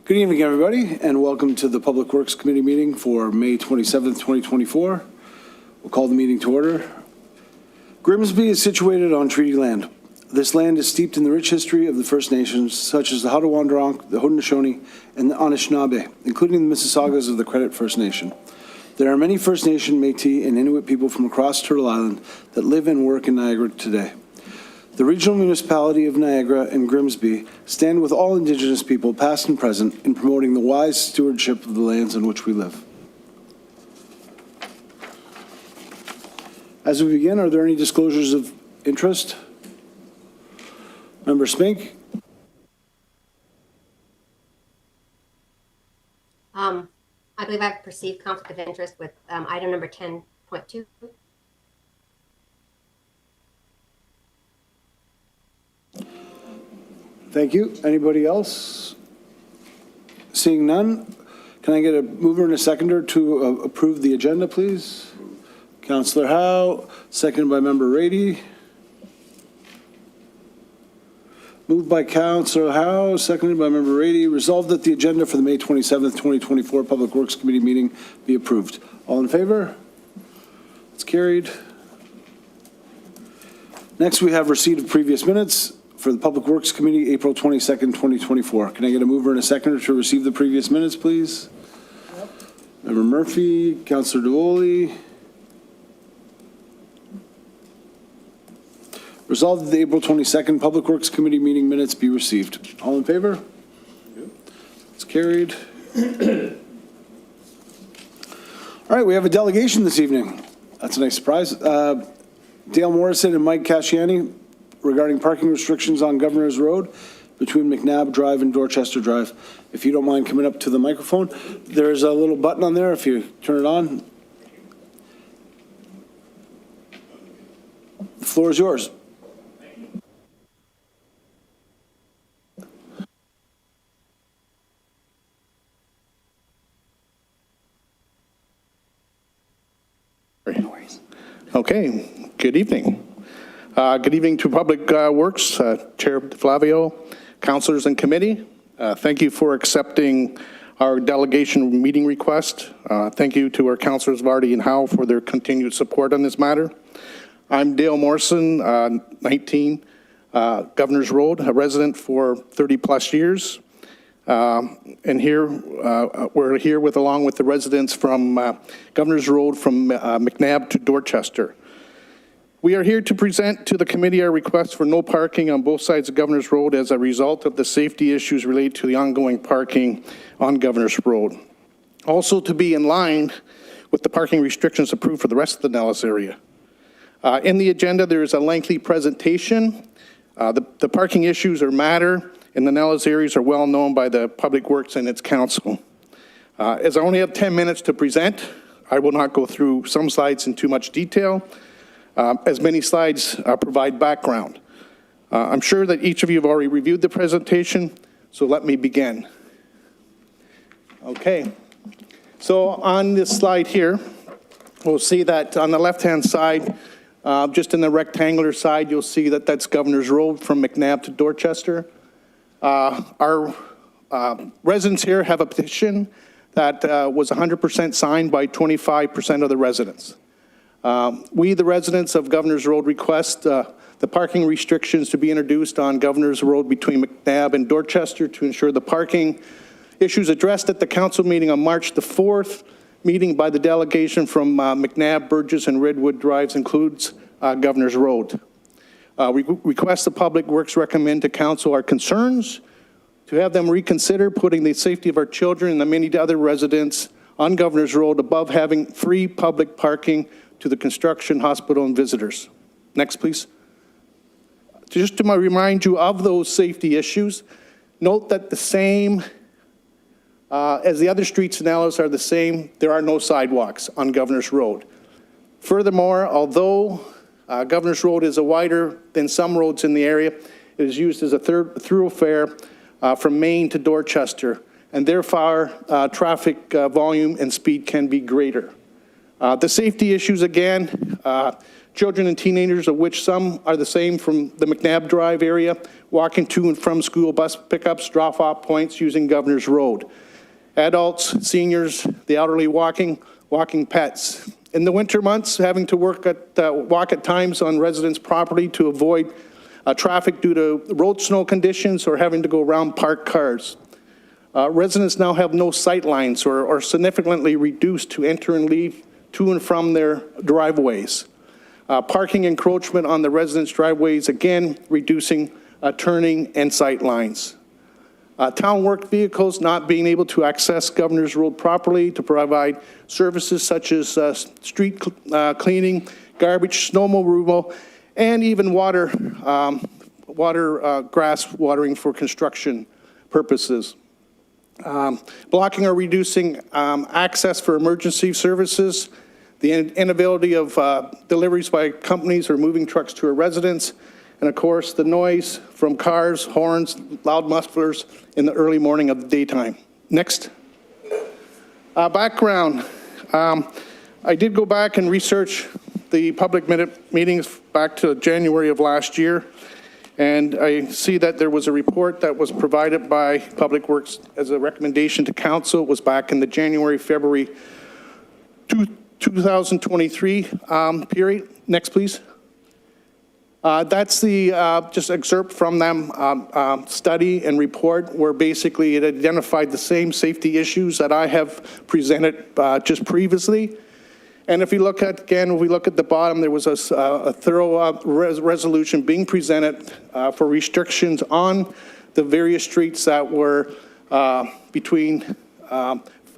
Good evening, everybody, and welcome to the Public Works Committee meeting for May 27th, 2024. We'll call the meeting to order. Grimsby is situated on treaty land. This land is steeped in the rich history of the First Nations, such as the Haudenosaunee, the Haudenosaunee, and the Anishinaabe, including the Mississaugas of the Credit First Nation. There are many First Nation, Métis, and Inuit people from across Turtle Island that live and work in Niagara today. The regional municipality of Niagara and Grimsby stand with all Indigenous people, past and present, in promoting the wise stewardship of the lands on which we live. As we begin, are there any disclosures of interest? Member Spink? I believe I've perceived conflict of interest with item number 10.2. Thank you. Anybody else? Seeing none, can I get a mover and a seconder to approve the agenda, please? Councillor Howe, seconded by Member Rady. Moved by Councillor Howe, seconded by Member Rady. Resolved that the agenda for the May 27th, 2024 Public Works Committee meeting be approved. All in favor? It's carried. Next, we have receipt of previous minutes for the Public Works Committee, April 22nd, 2024. Can I get a mover and a seconder to receive the previous minutes, please? Yep. Member Murphy, Councillor Duoli. Resolved that the April 22nd Public Works Committee meeting minutes be received. All in favor? Yep. It's carried. All right, we have a delegation this evening. That's a nice surprise. Dale Morrison and Mike Casciani regarding parking restrictions on Governor's Road between McNabb Drive and Dorchester Drive. If you don't mind coming up to the microphone, there's a little button on there if you turn it on. The floor is yours. Okay, good evening. Good evening to Public Works, Chair DeFlavio, councilors and committee. Thank you for accepting our delegation meeting request. Thank you to our councilors Vardy and Howe for their continued support on this matter. I'm Dale Morrison, 19 Governor's Road, a resident for 30 plus years. And here, we're here along with the residents from Governor's Road from McNabb to Dorchester. We are here to present to the committee our request for no parking on both sides of Governor's Road as a result of the safety issues related to the ongoing parking on Governor's Road. Also to be in line with the parking restrictions approved for the rest of the Nellis area. In the agenda, there is a lengthy presentation. The parking issues or matter in the Nellis areas are well known by the Public Works and its council. As I only have 10 minutes to present, I will not go through some slides in too much detail. As many slides provide background. I'm sure that each of you have already reviewed the presentation, so let me begin. Okay, so on this slide here, we'll see that on the left-hand side, just in the rectangular side, you'll see that that's Governor's Road from McNabb to Dorchester. Our residents here have a petition that was 100% signed by 25% of the residents. We, the residents of Governor's Road, request the parking restrictions to be introduced on Governor's Road between McNabb and Dorchester to ensure the parking issues addressed at the council meeting on March the 4th, meeting by the delegation from McNabb, Burgess, and Redwood Drives includes Governor's Road. We request the Public Works recommend to council our concerns, to have them reconsider putting the safety of our children and the many other residents on Governor's Road above having free public parking to the construction, hospital, and visitors. Next, please. Just to remind you of those safety issues, note that the same as the other streets in Nellis are the same, there are no sidewalks on Governor's Road. Furthermore, although Governor's Road is wider than some roads in the area, it is used as a thoroughfare from Maine to Dorchester, and therefore traffic volume and speed can be greater. The safety issues, again, children and teenagers, of which some are the same from the McNabb Drive area, walking to and from school bus pickups, drop-off points using Governor's Road. Adults, seniors, the elderly walking pets. In the winter months, having to walk at times on residents' property to avoid traffic due to road snow conditions or having to go around parked cars. Residents now have no sight lines or significantly reduced to enter and leave to and from their driveways. Parking encroachment on the residents' driveways, again, reducing turning and sight lines. Town work vehicles not being able to access Governor's Road properly to provide services such as street cleaning, garbage, snow removal, and even grass watering for construction purposes. Blocking or reducing access for emergency services, the inability of deliveries by companies or moving trucks to a residence, and of course, the noise from cars, horns, loud mufflers in the early morning of the daytime. Next. Background. I did go back and research the public meetings back to January of last year, and I see that there was a report that was provided by Public Works as a recommendation to council. It was back in the January-February 2023 period. Next, please. That's the just excerpt from them study and report where basically it identified the same safety issues that I have presented just previously. And if you look at, again, if we look at the bottom, there was a thorough resolution being presented for restrictions on the various streets that were between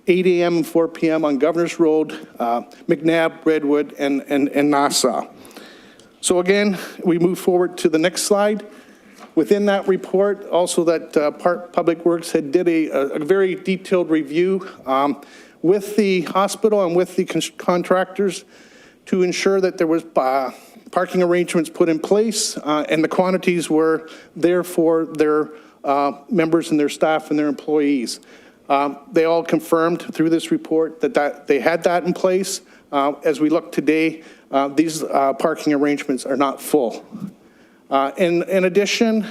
8 a.m. and 4 p.m. on Governor's Road, McNabb, Redwood, and Nassau. So again, we move forward to the next slide. Within that report, also that Public Works had did a very detailed review with the hospital and with the contractors to ensure that there was parking arrangements put in place and the quantities were there for their members and their staff and their employees. They all confirmed through this report that they had that in place. As we look today, these parking arrangements are not full. In addition,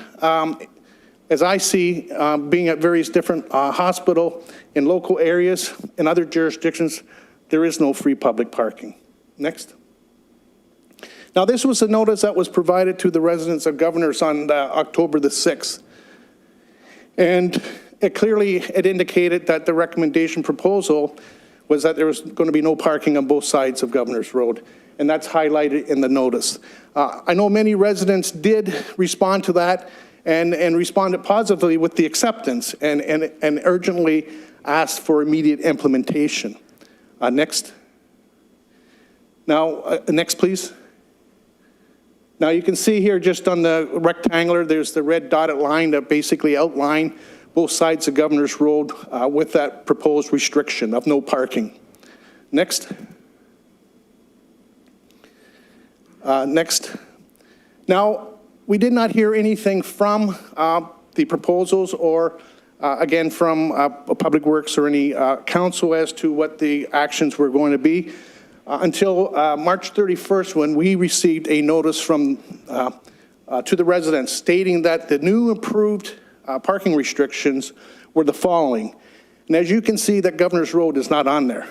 as I see, being at various different hospital in local areas and other jurisdictions, there is no free public parking. Next. Now, this was a notice that was provided to the residents of Governors on October the 6th. And it indicated that the recommendation proposal was that there was going to be no parking on both sides of Governor's Road. And that's highlighted in the notice. I know many residents did respond to that and responded positively with the acceptance and urgently asked for immediate implementation. Next. Now, next, please. Now you can see here just on the rectangular, there's the red dotted line that basically outline both sides of Governor's Road with that proposed restriction of no parking. Next. Next. Now, we did not hear anything from the proposals or, again, from Public Works or any council as to what the actions were going to be until March 31st when we received a notice from to the residents stating that the new approved parking restrictions were the following. And as you can see, that Governor's Road is not on there.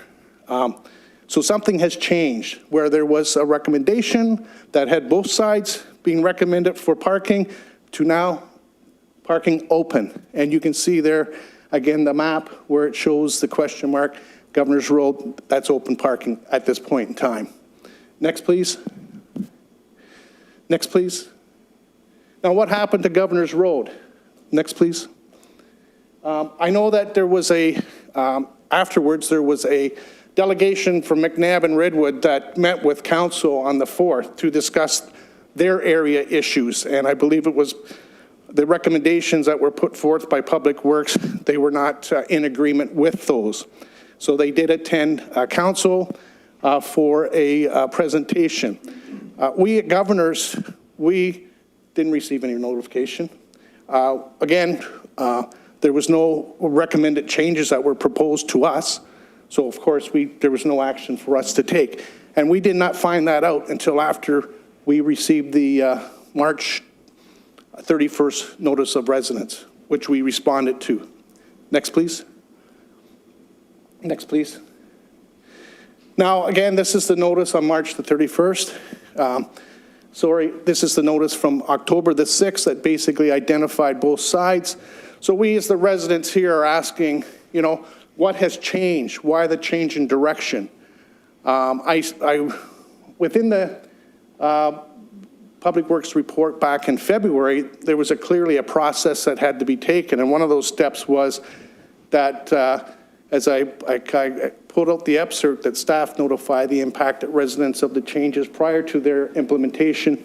So something has changed where there was a recommendation that had both sides being recommended for parking to now parking open. And you can see there, again, the map where it shows the question mark, Governor's Road, that's open parking at this point in time. Next, please. Next, please. Now, what happened to Governor's Road? Next, please. I know that there was afterwards, there was a delegation from McNabb and Redwood that met with council on the 4th to discuss their area issues. And I believe it was the recommendations that were put forth by Public Works, they were not in agreement with those. So they did attend council for a presentation. We at Governors, we didn't receive any notification. Again, there was no recommended changes that were proposed to us. So of course, there was no action for us to take. And we did not find that out until after we received the March 31st notice of residence, which we responded to. Next, please. Next, please. Now, again, this is the notice on March the 31st. This is the notice from October the 6th that basically identified both sides. So we as the residents here are asking, what has changed? Why the change in direction? Within the Public Works report back in February, there was clearly a process that had to be taken. And one of those steps was that as I pulled out the excerpt, that staff notify the impacted residents of the changes prior to their implementation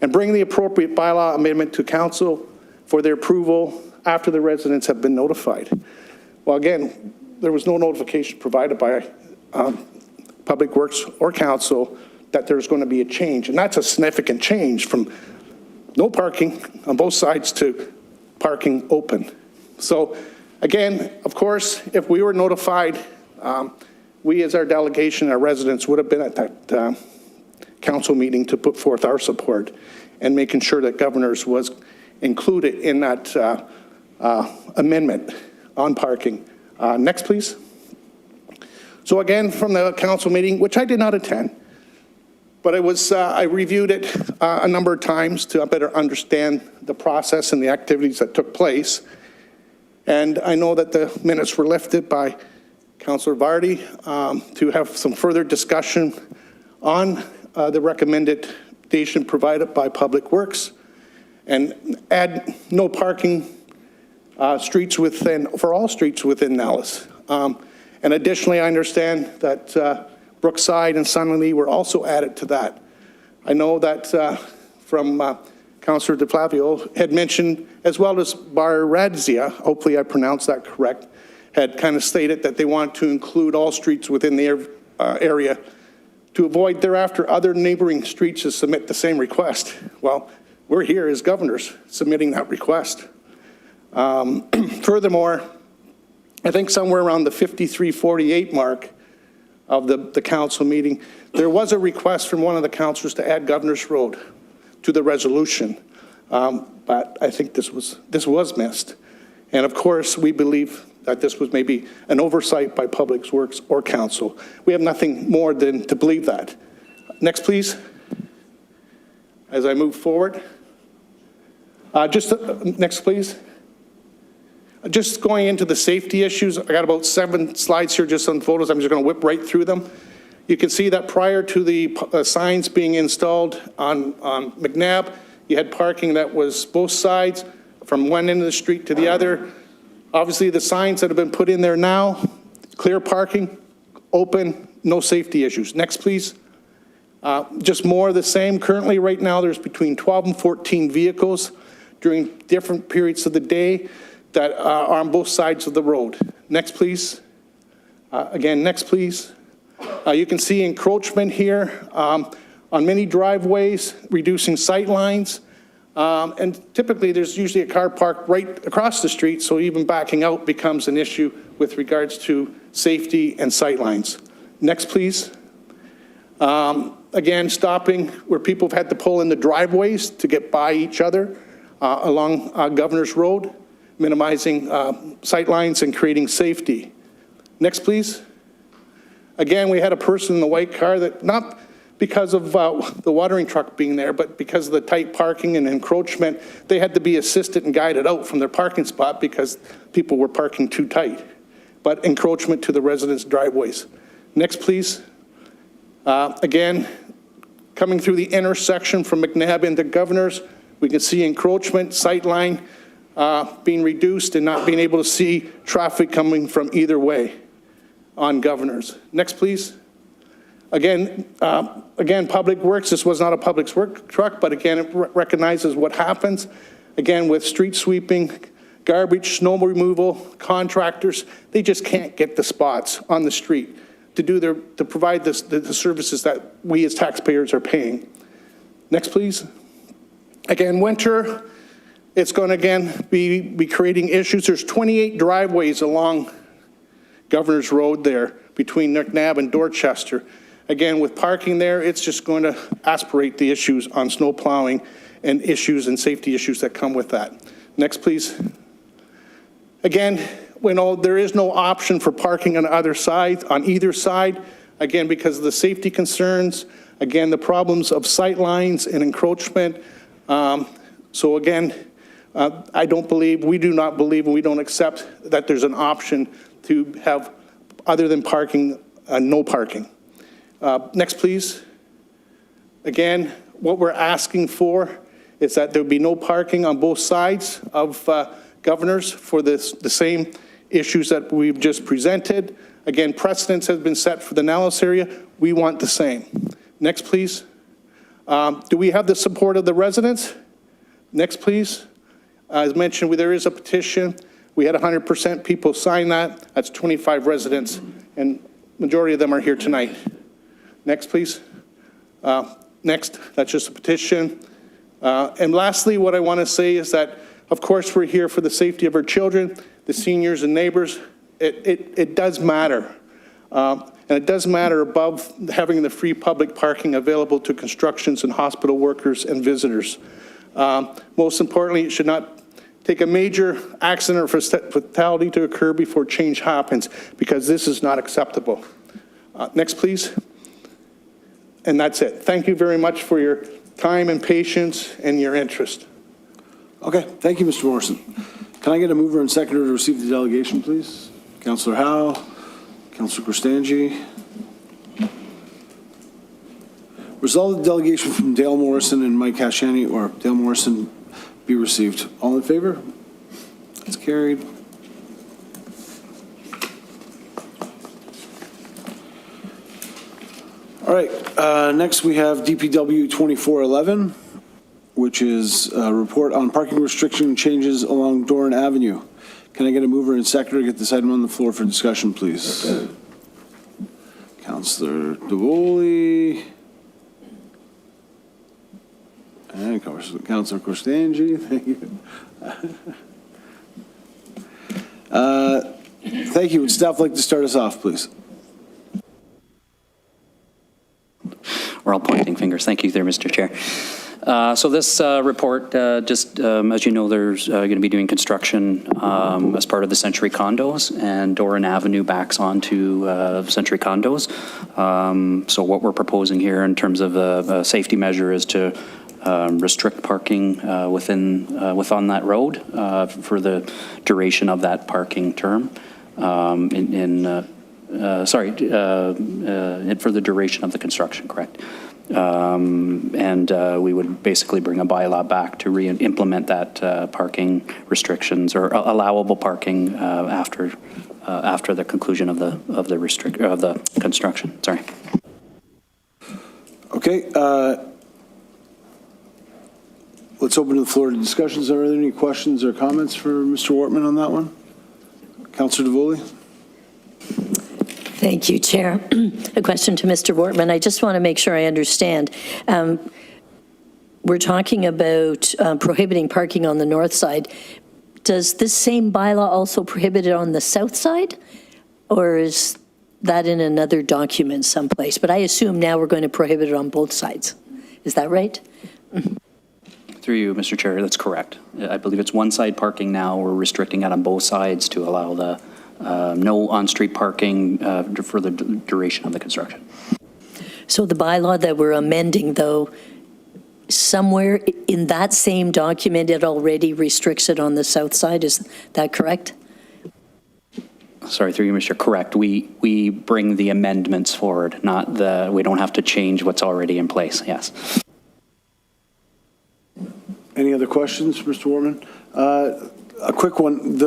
and bring the appropriate bylaw amendment to council for their approval after the residents have been notified. Well, again, there was no notification provided by Public Works or council that there's going to be a change. And that's a significant change from no parking on both sides to parking open. So again, of course, if we were notified, we as our delegation, our residents would have been at that council meeting to put forth our support and making sure that Governors was included in that amendment on parking. Next, please. So again, from the council meeting, which I did not attend, but it was, I reviewed it a number of times to better understand the process and the activities that took place. And I know that the minutes were lifted by Councillor Vardy to have some further discussion on the recommendation provided by Public Works and add no parking streets for all streets within Nellis. And additionally, I understand that Brookside and Sunny were also added to that. I know that from Councillor DeFlavio had mentioned, as well as Barradzia, hopefully I pronounced that correct, had kind of stated that they want to include all streets within the area to avoid thereafter other neighboring streets to submit the same request. Well, we're here as Governors submitting that request. Furthermore, I think somewhere around the 53-48 mark of the council meeting, there was a request from one of the councillors to add Governor's Road to the resolution. But I think this was missed. And of course, we believe that this was maybe an oversight by Public Works or council. We have nothing more than to believe that. Next, please. As I move forward. Next, please. Just going into the safety issues, I got about 7 slides here just on photos. I'm just going to whip right through them. You can see that prior to the signs being installed on McNabb, you had parking that was both sides from one end of the street to the other. Obviously, the signs that have been put in there now, clear parking, open, no safety issues. Next, please. Just more of the same. Currently, right now, there's between 12 and 14 vehicles during different periods of the day that are on both sides of the road. Next, please. Again, next, please. You can see encroachment here on many driveways, reducing sight lines. And typically, there's usually a car parked right across the street, so even backing out becomes an issue with regards to safety and sight lines. Next, please. Again, stopping where people have had to pull in the driveways to get by each other along Governor's Road, minimizing sight lines and creating safety. Next, please. Again, we had a person in the white car that, not because of the watering truck being there, but because of the tight parking and encroachment, they had to be assisted and guided out from their parking spot because people were parking too tight. But encroachment to the residents' driveways. Next, please. Again, coming through the intersection from McNabb into Governor's, we can see encroachment, sight line being reduced and not being able to see traffic coming from either way on Governor's. Next, please. Again, Public Works, this was not a Public Works truck, but again, it recognizes what happens. Again, with street sweeping, garbage, snow removal, contractors, they just can't get the spots on the street to provide the services that we as taxpayers are paying. Next, please. Again, winter, it's going to again be creating issues. There's 28 driveways along Governor's Road there between McNabb and Dorchester. Again, with parking there, it's just going to aspirate the issues on snow plowing and issues and safety issues that come with that. Next, please. Again, there is no option for parking on either side, again, because of the safety concerns, again, the problems of sight lines and encroachment. So again, we do not believe, and we don't accept that there's an option to have, other than parking, no parking. Next, please. Again, what we're asking for is that there be no parking on both sides of Governors for the same issues that we've just presented. Again, precedents have been set for the Nellis area. We want the same. Next, please. Do we have the support of the residents? Next, please. As mentioned, there is a petition. We had 100% people sign that. That's 25 residents, and majority of them are here tonight. Next, please. Next, that's just a petition. And lastly, what I want to say is that, of course, we're here for the safety of our children, the seniors and neighbors. It does matter. And it does matter above having the free public parking available to constructions and hospital workers and visitors. Most importantly, it should not take a major accident or fatality to occur before change happens, because this is not acceptable. Next, please. And that's it. Thank you very much for your time and patience and your interest. Okay, thank you, Mr. Morrison. Can I get a mover and seconder to receive the delegation, please? Councillor Howe, Councillor Cristangi. Resolve the delegation from Dale Morrison and Mike Hashani, or Dale Morrison, be received. All in favor? That's carried. All right, next we have DPW 2411, which is a report on parking restriction changes along Doran Avenue. Can I get a mover and seconder to get this item on the floor for discussion, please? Councillor Davoli. And Councillor Cristangi, thank you. Thank you. Would staff like to start us off, please? We're all pointing fingers. Thank you there, Mr. Chair. So this report, just as you know, there's going to be doing construction as part of the Century Condos, and Doran Avenue backs onto Century Condos. So what we're proposing here in terms of a safety measure is to restrict parking within that road for the duration of that parking term. For the duration of the construction, correct. And we would basically bring a bylaw back to re-implement that parking restrictions or allowable parking after the conclusion of the construction. Sorry. Okay. Let's open the floor to discussions. Are there any questions or comments for Mr. Wortman on that one? Councillor Davoli? Thank you, Chair. A question to Mr. Wortman. I just want to make sure I understand. We're talking about prohibiting parking on the north side. Does this same bylaw also prohibit it on the south side? Or is that in another document someplace? But I assume now we're going to prohibit it on both sides. Is that right? Through you, Mr. Chair, that's correct. I believe it's one-side parking now. We're restricting it on both sides to allow the no on-street parking for the duration of the construction. So the bylaw that we're amending, though, somewhere in that same document, it already restricts it on the south side. Is that correct? Sorry, through you, Mr. Correct. We bring the amendments forward, we don't have to change what's already in place. Yes. Any other questions, Mr. Wortman? A quick one.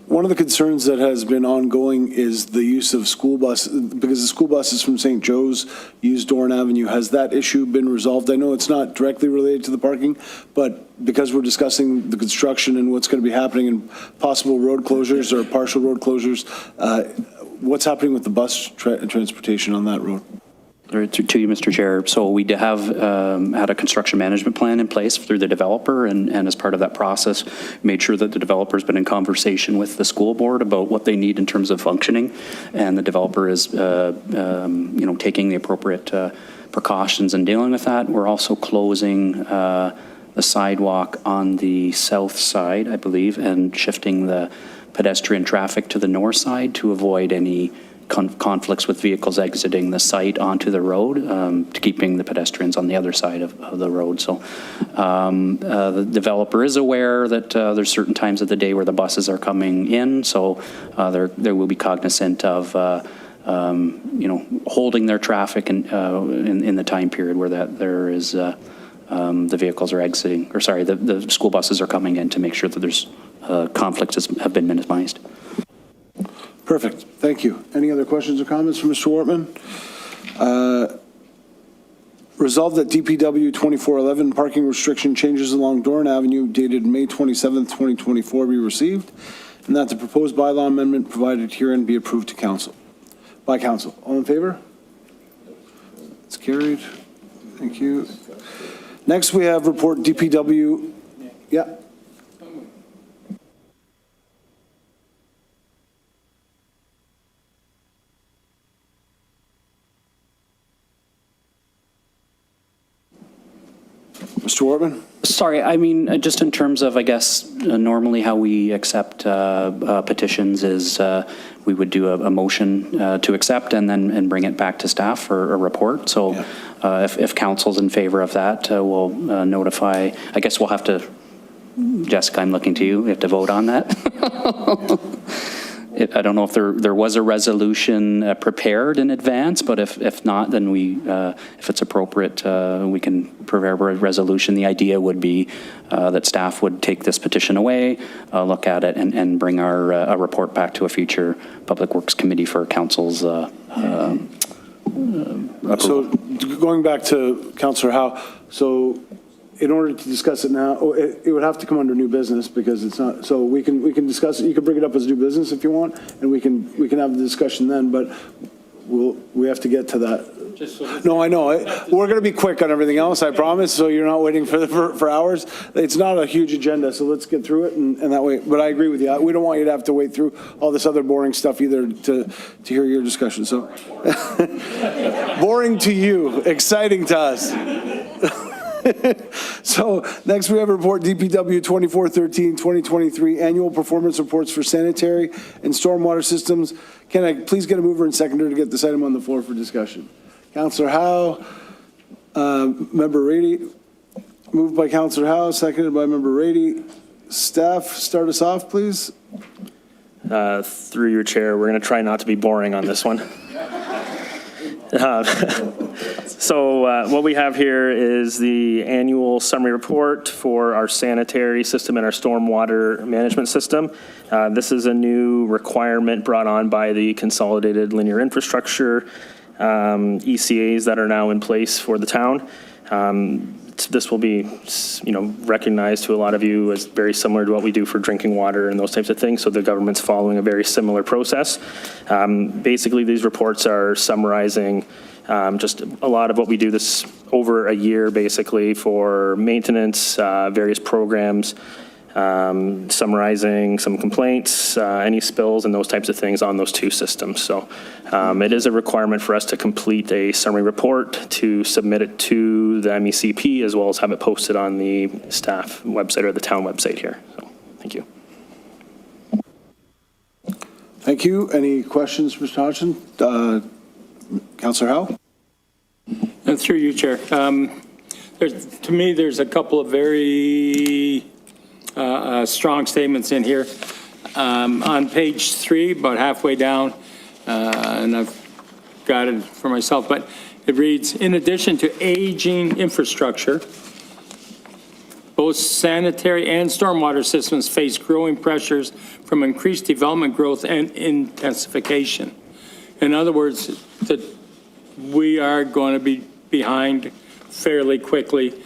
One of the concerns that has been ongoing is the use of school buses, because the school buses from St. Joe's use Doran Avenue. Has that issue been resolved? I know it's not directly related to the parking, but because we're discussing the construction and what's going to be happening and possible road closures or partial road closures, what's happening with the bus transportation on that road? To you, Mr. Chair. So we have had a construction management plan in place through the developer, and as part of that process, made sure that the developer's been in conversation with the school board about what they need in terms of functioning, and the developer is, taking the appropriate precautions in dealing with that. We're also closing the sidewalk on the south side, I believe, and shifting the pedestrian traffic to the north side to avoid any conflicts with vehicles exiting the site onto the road, to keeping the pedestrians on the other side of the road. So the developer is aware that there's certain times of the day where the buses are coming in, so there will be cognizant of holding their traffic in the time period where there is the vehicles are exiting, or sorry, the school buses are coming in, to make sure that there's conflicts have been minimized. Perfect. Thank you. Any other questions or comments from Mr. Wortman? Resolved that DPW 2411 parking restriction changes along Doran Avenue dated May 27th, 2024 be received, and that the proposed bylaw amendment provided herein be approved by council. All in favor? It's carried. Thank you. Next, we have report DPW. Yeah. Mr. Wortman? Sorry, I mean, just in terms of, I guess, normally how we accept petitions is we would do a motion to accept and bring it back to staff for a report. So if council's in favor of that, we'll notify, I guess we'll have to, Jessica, I'm looking to you, we have to vote on that. I don't know if there was a resolution prepared in advance, but if not, then if it's appropriate, we can prepare a resolution. The idea would be that staff would take this petition away, look at it, and bring a report back to a future Public Works Committee for council's approval. So going back to Councillor Howe, so in order to discuss it now, it would have to come under new business because it's not, so we can discuss it. You can bring it up as new business if you want, and we can have the discussion then, but we have to get to that. No, I know. We're going to be quick on everything else, I promise, so you're not waiting for hours. It's not a huge agenda, so let's get through it, and that way, but I agree with you. We don't want you to have to wait through all this other boring stuff either to hear your discussion, so. Boring to you, exciting to us. So next we have a report DPW 2413 2023 annual performance reports for sanitary and stormwater systems. Can I please get a mover and seconder to get this item on the floor for discussion? Councillor Howe, Member Rady, moved by Councillor Howe, seconded by Member Rady. Staff, start us off, please. Through your chair, we're going to try not to be boring on this one. So what we have here is the annual summary report for our sanitary system and our stormwater management system. This is a new requirement brought on by the Consolidated Linear Infrastructure ECAs that are now in place for the town. This will be, recognized to a lot of you as very similar to what we do for drinking water and those types of things. So the government's following a very similar process. Basically, these reports are summarizing just a lot of what we do this over a year, basically, for maintenance, various programs, summarizing some complaints, any spills, and those types of things on those two systems. So it is a requirement for us to complete a summary report, to submit it to the MECP, as well as have it posted on the staff website or the town website here. So thank you. Thank you. Any questions, Mr. Hodgson? Councillor Howe? Through you, Chair. To me, there's a couple of very strong statements in here. On page 3, about halfway down, and I've got it for myself, but it reads, in addition to aging infrastructure, both sanitary and stormwater systems face growing pressures from increased development growth and intensification. In other words, that we are going to be behind fairly quickly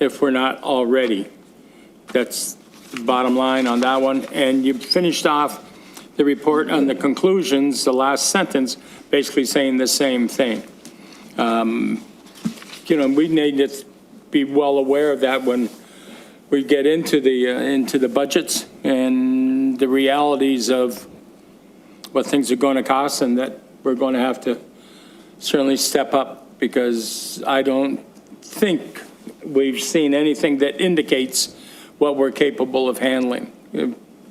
if we're not already. That's the bottom line on that one. And you finished off the report on the conclusions, the last sentence, basically saying the same thing. We need to be well aware of that when we get into the budgets and the realities of what things are going to cost, and that we're going to have to certainly step up, because I don't think we've seen anything that indicates what we're capable of handling.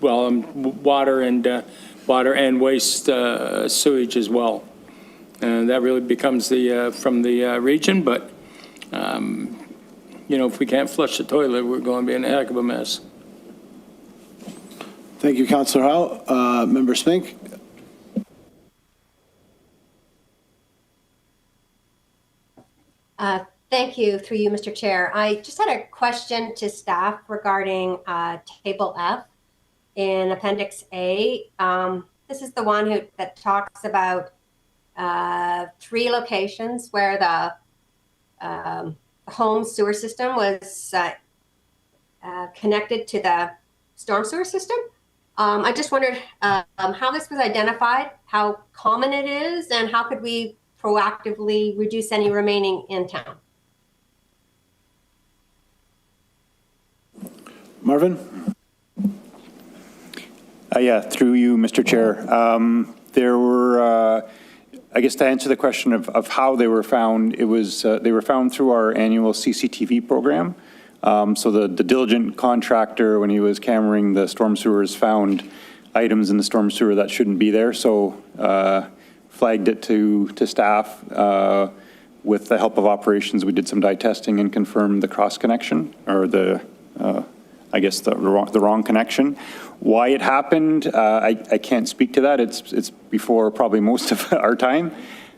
Well, water and waste sewage as well. And that really becomes from the region, but, if we can't flush the toilet, we're going to be in a heck of a mess. Thank you, Councillor Howe. Member Spink? Thank you, through you, Mr. Chair. I just had a question to staff regarding Table F in Appendix A. This is the one that talks about 3 locations where the home sewer system was connected to the storm sewer system. I just wondered how this was identified, how common it is, and how could we proactively reduce any remaining in town? Marvin? Yeah, through you, Mr. Chair. There were, I guess to answer the question of how they were found, it was, they were found through our annual CCTV program. So the diligent contractor, when he was cammering the storm sewers, found items in the storm sewer that shouldn't be there. So flagged it to staff. With the help of operations, we did some dye testing and confirmed the cross connection, or the wrong connection. Why it happened, I can't speak to that. It's before probably most of our time.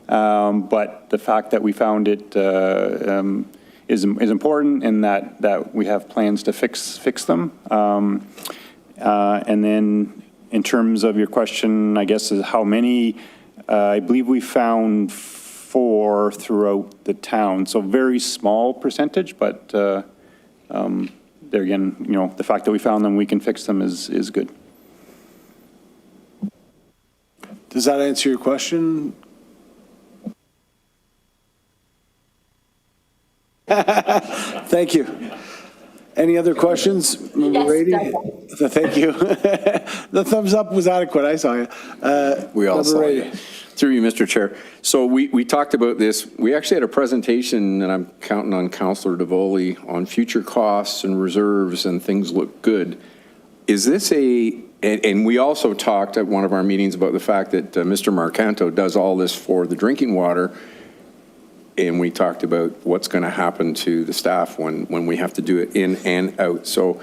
But the fact that we found it is important, in that we have plans to fix them. And then in terms of your question, I guess, is how many, I believe we found 4 throughout the town. So very small percentage, but there again, the fact that we found them, we can fix them is good. Does that answer your question? Thank you. Any other questions? Member Yes, Rady? go Thank you. The thumbs up was adequate. I saw you. We all Member saw Rady. you. Through you, Mr. Chair. So we talked about this. We actually had a presentation, and I'm counting on Councillor Davoli, on future costs and reserves, and things look good. Is this and we also talked at one of our meetings about the fact that Mr. Marcanto does all this for the drinking water, and we talked about what's going to happen to the staff when we have to do it in and out. So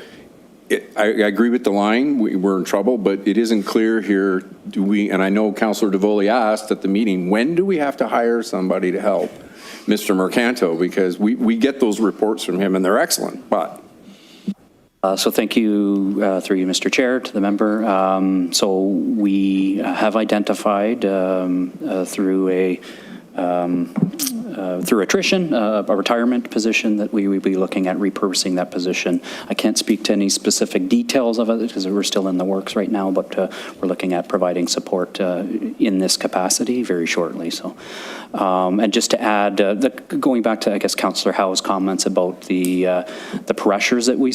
I agree with the line, we're in trouble, but it isn't clear here, and I know Councillor Davoli asked at the meeting, when do we have to hire somebody to help Mr. Mercanto? Because we get those reports from him and they're excellent, but. So thank you, through you, Mr. Chair, to the member. So we have identified through attrition, a retirement position, that we would be looking at repurposing that position. I can't speak to any specific details of it because we're still in the works right now, but we're looking at providing support in this capacity very shortly. So, and just to add, going back to, I guess, Councillor Howe's comments about the pressures that we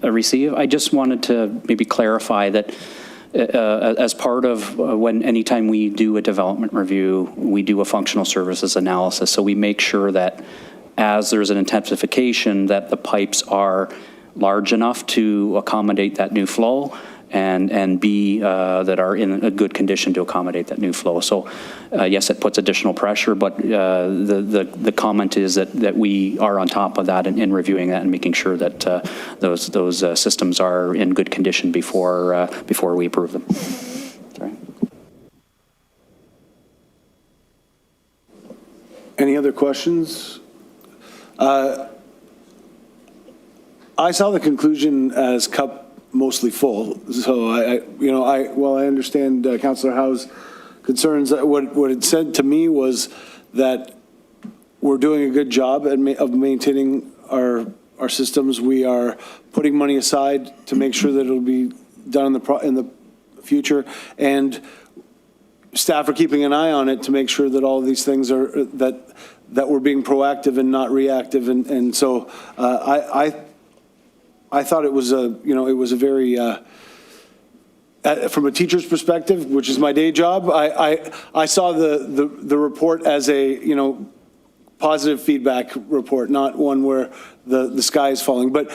receive, I just wanted to maybe clarify that as part of anytime we do a development review, we do a functional services analysis. So we make sure that as there's an intensification, that the pipes are large enough to accommodate that new flow, and B, that are in a good condition to accommodate that new flow. So yes, it puts additional pressure, but the comment is that we are on top of that in reviewing that and making sure that those systems are in good condition before we approve them. Sorry. Any other questions? I saw the conclusion as cup mostly full. So while I understand Councillor Howe's concerns, what it said to me was that we're doing a good job of maintaining our systems. We are putting money aside to make sure that it'll be done in the future, and staff are keeping an eye on it to make sure that all of these things are, that that we're being proactive and not reactive. And so I thought it was it was a very, from a teacher's perspective, which is my day job, I saw the report as a, positive feedback report, not one where the sky is falling. But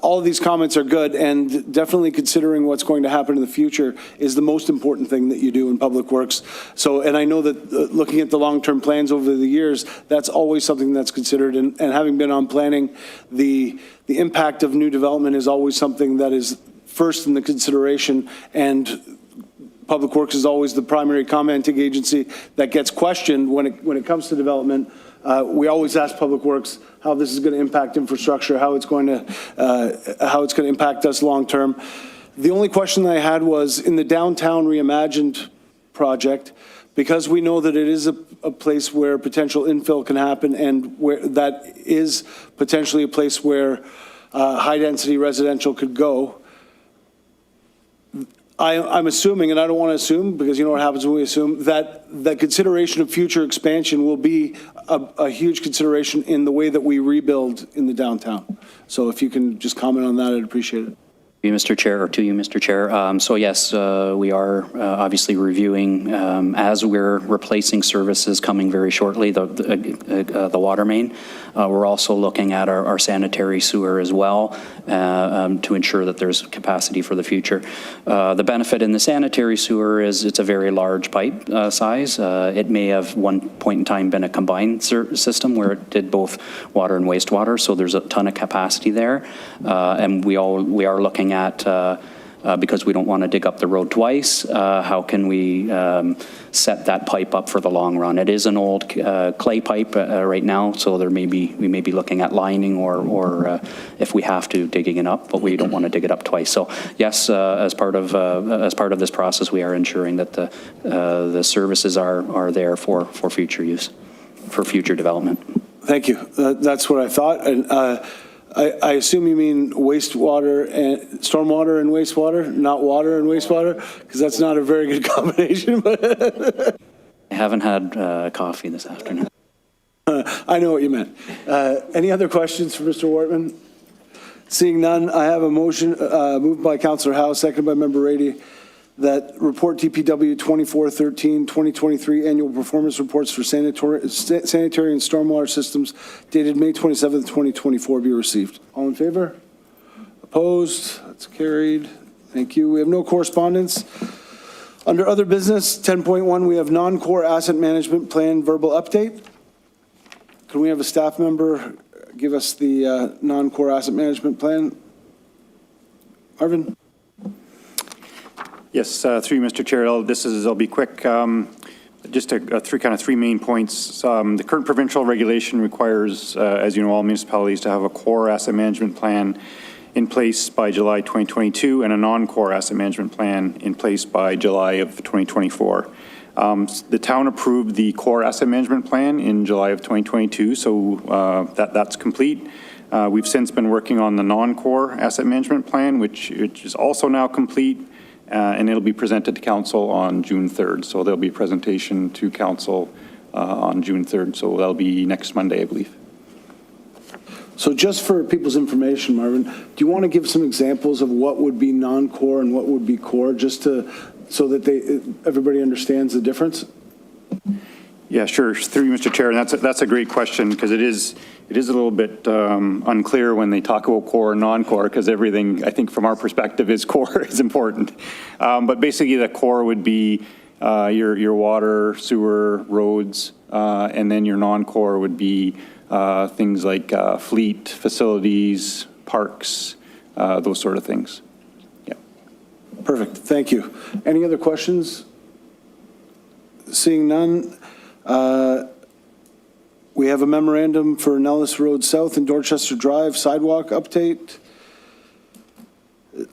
all of these comments are good, and definitely considering what's going to happen in the future is the most important thing that you do in Public Works. So, and I know that looking at the long-term plans over the years, that's always something that's considered. And having been on planning, the impact of new development is always something that is first in the consideration, and Public Works is always the primary commenting agency that gets questioned when it comes to development. We always ask Public Works how this is going to impact infrastructure, how it's going to impact us long term. The only question that I had was in the Downtown Reimagined project, because we know that it is a place where potential infill can happen, and where that is potentially a place where high-density residential could go. I'm assuming, and I don't want to assume, because you know what happens when we assume, that the consideration of future expansion will be a huge consideration in the way that we rebuild in the downtown. So if you can just comment on that, I'd appreciate it. You, Mr. Chair, or to you, Mr. Chair. So yes, we are obviously reviewing, as we're replacing services coming very shortly, the water main. We're also looking at our sanitary sewer as well to ensure that there's capacity for the future. The benefit in the sanitary sewer is it's a very large pipe size. It may have one point in time been a combined system where it did both water and wastewater, so there's a ton of capacity there. And we are looking at, because we don't want to dig up the road twice, how can we set that pipe up for the long run? It is an old clay pipe right now, so we may be looking at lining or if we have to, digging it up, but we don't want to dig it up twice. So yes, as part of this process, we are ensuring that the services are there for future use, for future development. Thank you. That's what I thought. And I assume you mean wastewater and stormwater and wastewater, not water and wastewater, because that's not a very good combination. But I haven't had coffee this afternoon. I know what you meant. Any other questions for Mr. Wortman? Seeing none, I have a motion moved by Councillor Howe, seconded by Member Rady, that report DPW 2413-2023 annual performance reports for sanitary and stormwater systems dated May 27th, 2024 be received. All in favor? Opposed? That's carried. Thank you. We have no correspondence. Under other business, 10.1, we have non-core asset management plan verbal update. Can we have a staff member give us the non-core asset management plan? Arvin? Yes, through you, Mr. Chair, I'll be quick. Just three main points. The current provincial regulation requires, as you know, all municipalities to have a core asset management plan in place by July 2022 and a non-core asset management plan in place by July of 2024. The town approved the core asset management plan in July of 2022, so that's complete. We've since been working on the non-core asset management plan, which is also now complete. And it'll be presented to council on June 3rd. So there'll be a presentation to council on June 3rd. So that'll be next Monday, I believe. So just for people's information, Marvin, do you want to give some examples of what would be non-core and what would be core, just so that everybody understands the difference? Yeah, sure. Through you, Mr. Chair, and that's a great question, because it is a little bit unclear when they talk about core and non-core, because everything, I think, from our perspective, is core is important. But basically, the core would be your water, sewer, roads, and then your non-core would be things like fleet, facilities, parks, those sort of things. Yeah. Perfect. Thank you. Any other questions? Seeing none. We have a memorandum for Nellis Road South and Dorchester Drive sidewalk update.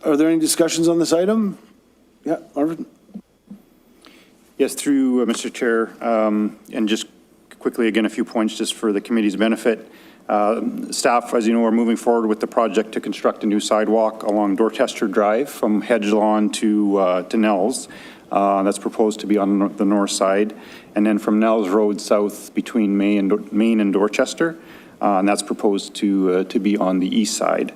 Are there any discussions on this item? Yeah, Marvin? Yes, through Mr. Chair, and just quickly, again, a few points just for the committee's benefit. Staff, as you know, are moving forward with the project to construct a new sidewalk along Dorchester Drive from Hedge Lawn to Nels. That's proposed to be on the north side. And then from Nels Road south between Main and Dorchester, and that's proposed to be on the east side.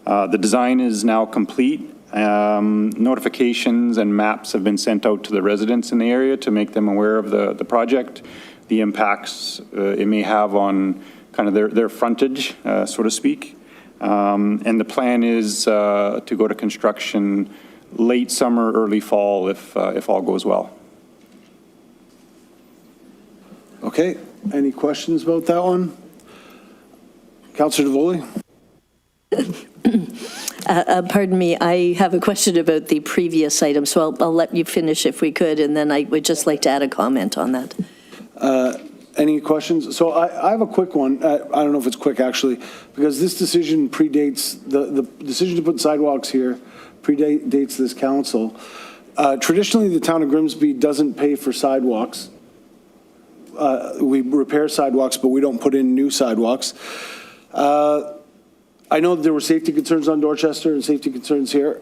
The design is now complete. Notifications and maps have been sent out to the residents in the area to make them aware of the project, the impacts it may have on kind of their frontage, so to speak. And the plan is to go to construction late summer, early fall, if all goes well. Okay, any questions about that one? Councillor DeVoli? Pardon me, I have a question about the previous item, so I'll let you finish if we could, and then I would just like to add a comment on that. Any questions? So I have a quick one. I don't know if it's quick, actually, because this decision predates, the decision to put sidewalks here predates this council. Traditionally, the town of Grimsby doesn't pay for sidewalks. We repair sidewalks, but we don't put in new sidewalks. I know there were safety concerns on Dorchester and safety concerns here.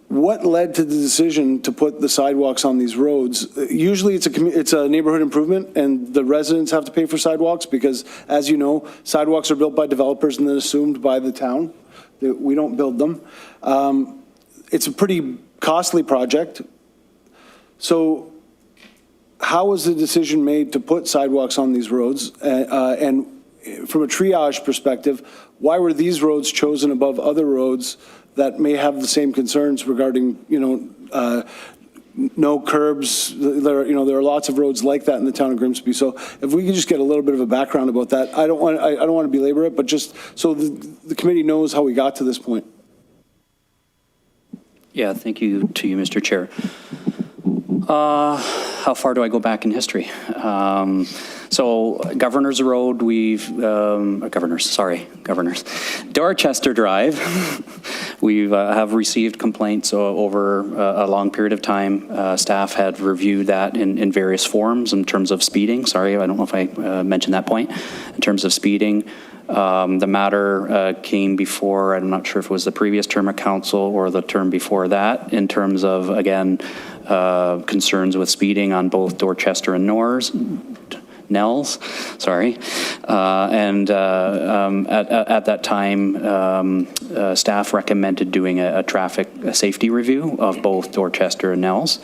What led to the decision to put the sidewalks on these roads? Usually it's a neighborhood improvement and the residents have to pay for sidewalks because, as you know, sidewalks are built by developers and then assumed by the town. We don't build them. It's a pretty costly project. So how was the decision made to put sidewalks on these roads? And from a triage perspective, why were these roads chosen above other roads that may have the same concerns regarding, no curbs? There are lots of roads like that in the town of Grimsby. So if we could just get a little bit of a background about that, I don't want to belabor it, but just so the committee knows how we got to this point. Yeah, thank you to you, Mr. Chair. How far do I go back in history? So Governors Road, Governors. Dorchester Drive, we have received complaints over a long period of time. Staff had reviewed that in various forms in terms of speeding. Sorry, I don't know if I mentioned that point. In terms of speeding, the matter came before, I'm not sure if it was the previous term of council or the term before that, in terms of, again, concerns with speeding on both Dorchester and Nels, sorry. And at that time, staff recommended doing a traffic safety review of both Dorchester and Nels.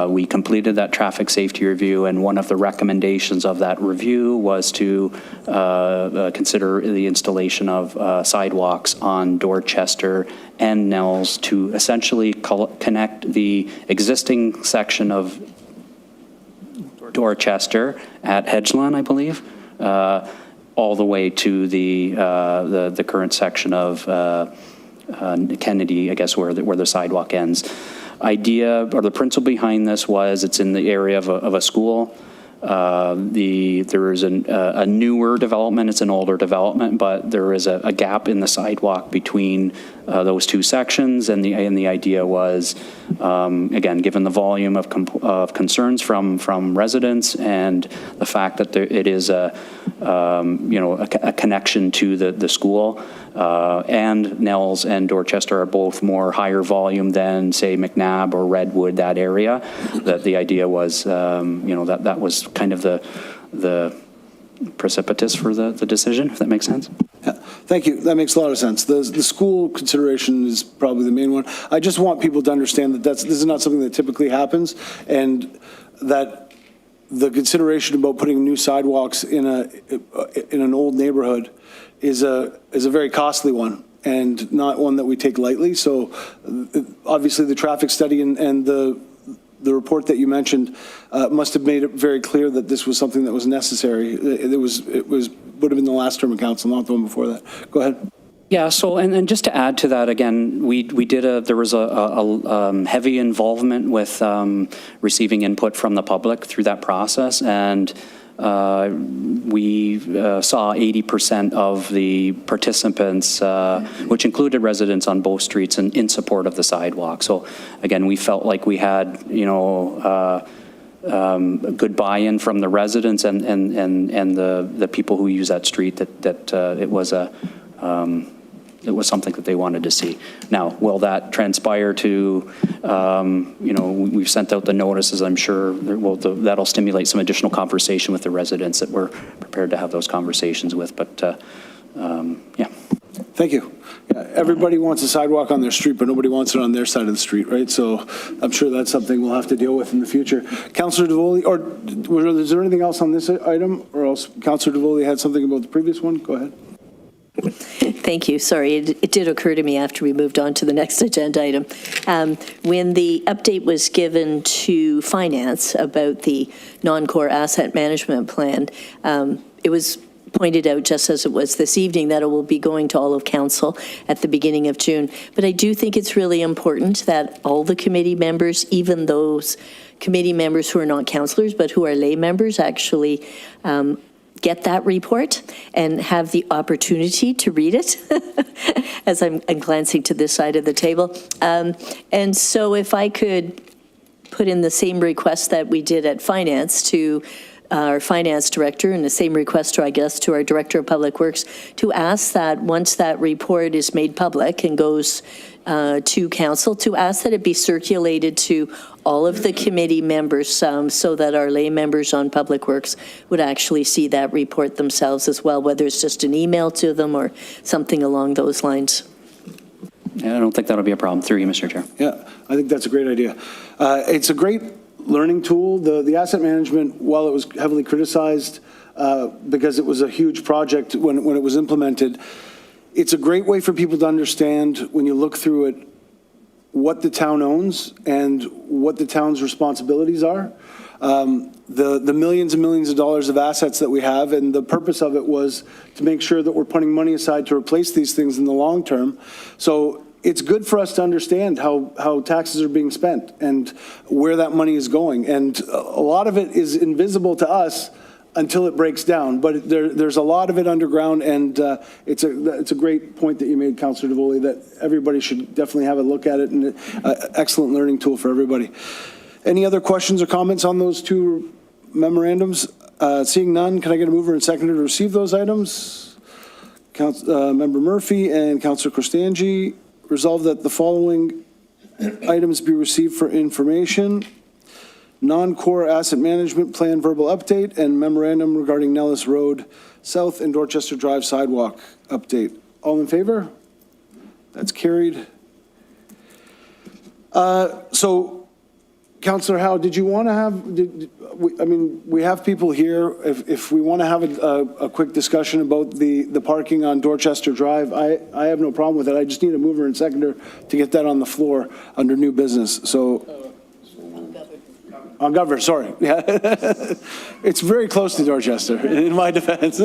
We completed that traffic safety review, and one of the recommendations of that review was to consider the installation of sidewalks on Dorchester and Nels to essentially connect the existing section of Dorchester at Hedgeland, I believe, all the way to the current section of Kennedy, I guess, where the sidewalk ends. Idea or the principle behind this was it's in the area of a school. There is a newer development, it's an older development, but there is a gap in the sidewalk between those two sections, and the idea was, again, given the volume of concerns from residents and the fact that it is a connection to the school, and Nels and Dorchester are both more higher volume than, say, McNabb or Redwood, that area, that the idea was, that was kind of the precipitous for the decision, if that makes sense. Yeah, thank you. That makes a lot of sense. The school consideration is probably the main one. I just want people to understand that this is not something that typically happens, and that the consideration about putting new sidewalks in an old neighborhood is a very costly one, and not one that we take lightly. So obviously the traffic study and the report that you mentioned must have made it very clear that this was something that was necessary. It would have been the last term of council, not the one before that. Go ahead. Yeah, so, and just to add to that, again, there was a heavy involvement with receiving input from the public through that process, and we saw 80% of the participants, which included residents on both streets, in support of the sidewalk. So again, we felt like we had, good buy-in from the residents and the people who use that street, that it was a it was something that they wanted to see. Now, will that transpire to, we've sent out the notices, I'm sure that'll stimulate some additional conversation with the residents that we're prepared to have those conversations with, but yeah. Thank you. Yeah, everybody wants a sidewalk on their street, but nobody wants it on their side of the street, right? So I'm sure that's something we'll have to deal with in the future. Councillor Davoli, or is there anything else on this item? Or else Councillor Davoli had something about the previous one? Go ahead. Thank you. Sorry, it did occur to me after we moved on to the next agenda item. When the update was given to Finance about the non-core asset management plan, it was pointed out, just as it was this evening, that it will be going to all of council at the beginning of June. But I do think it's really important that all the committee members, even those committee members who are not councillors but who are lay members, actually get that report and have the opportunity to read it, as I'm glancing to this side of the table. And so if I could put in the same request that we did at Finance to our finance director, and the same request to, I guess, to our director of public works, to ask that once that report is made public and goes to council, to ask that it be circulated to all of the committee members, so that our lay members on public works would actually see that report themselves as well, whether it's just an email to them or something along those lines. Yeah, I don't think that'll be a problem. Through you, Mr. Chair. Yeah, I think that's a great idea. It's a great learning tool. The asset management, while it was heavily criticized because it was a huge project when it was implemented, it's a great way for people to understand, when you look through it, what the town owns and what the town's responsibilities are. The millions and millions of dollars of assets that we have, and the purpose of it was to make sure that we're putting money aside to replace these things in the long term. So it's good for us to understand how taxes are being spent and where that money is going. And a lot of it is invisible to us until it breaks down. But there's a lot of it underground, and it's a great point that you made, Councillor Davoli, that everybody should definitely have a look at it, and excellent learning tool for everybody. Any other questions or comments on those two memorandums? Seeing none, can I get a mover and seconder to receive those items? Member Murphy and Councillor Cristangi. Resolve that the following items be received for information: non-core asset management plan verbal update and memorandum regarding Nellis Road South and Dorchester Drive sidewalk update. All in favor? That's carried. So, Councillor Howe, did you want to have, we have people here. If we want to have a quick discussion about the parking on Dorchester Drive, I have no problem with it. I just need a mover and seconder to get that on the floor under new business. So, on Governor, sorry. Yeah. It's very close to Dorchester, in my defense.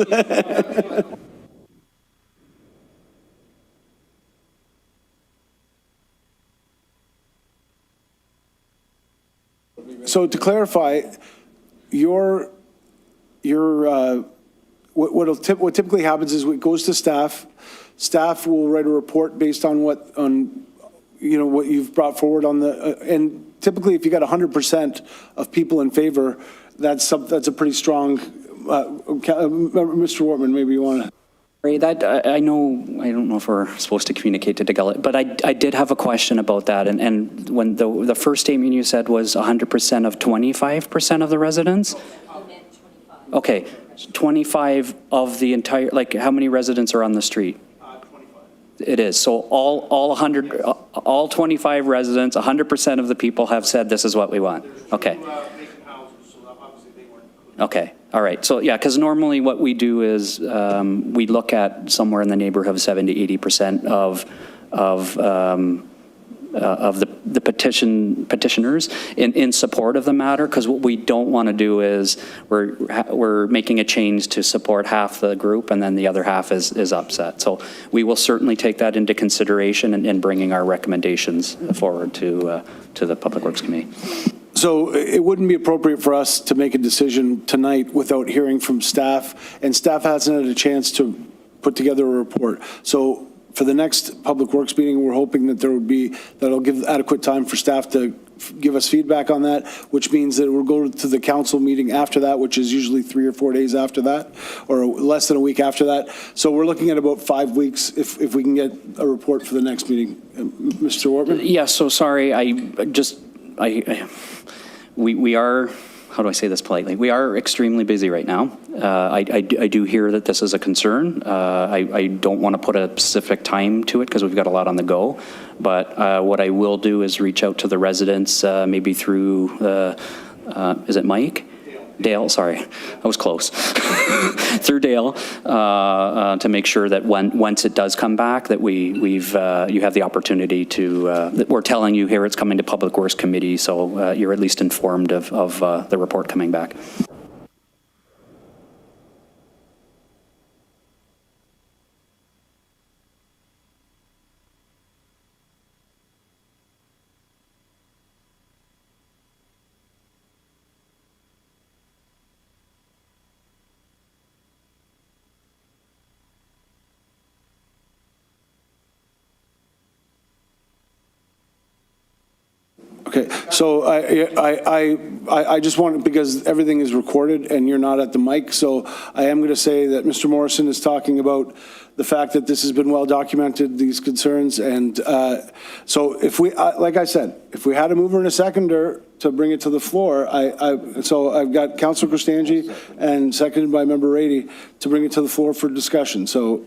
So to clarify, what typically happens is it goes to staff. Staff will write a report based on what you've brought forward on the, and typically if you got 100% of people in favor, that's a pretty strong, Mr. Wortman, maybe you want to. That I don't know if we're supposed to communicate to Gullet, but I did have a question about that. And when the first statement you said was 100% of 25% of the residents? Okay, 25 of the entire, like how many residents are on the street? 25. It is. So all 25 residents, 100% of the people have said this is what we want. Okay. Okay. All right. So yeah, because normally what we do is we look at somewhere in the neighborhood of 70 to 80% of the petitioners in support of the matter. Because what we don't want to do is we're making a change to support half the group and then the other half is upset. So we will certainly take that into consideration in bringing our recommendations forward to the Public Works Committee. So it wouldn't be appropriate for us to make a decision tonight without hearing from staff, and staff hasn't had a chance to put together a report. So for the next Public Works meeting, we're hoping that that'll give adequate time for staff to give us feedback on that, which means that we'll go to the council meeting after that, which is usually 3 or 4 days after that, or less than a week after that. So we're looking at about 5 weeks if we can get a report for the next meeting. Mr. Wortman? Yeah, so sorry, we are, how do I say this politely? We are extremely busy right now. I do hear that this is a concern. I don't want to put a specific time to it because we've got a lot on the go. But what I will do is reach out to the residents, maybe through, is it Mike? Dale, sorry, I was close. Through Dale, to make sure that once it does come back, that you have the opportunity to, that we're telling you here it's coming to Public Works Committee, so you're at least informed of the report coming back. Okay, so I just want, because everything is recorded and you're not at the mic, so I am going to say that Mr. Morrison is talking about the fact that this has been well documented, these concerns, and so if we, like I said, if we had a mover and a seconder to bring it to the floor, so I've got Councilor Cristangi and seconded by Member Rady to bring it to the floor for discussion. So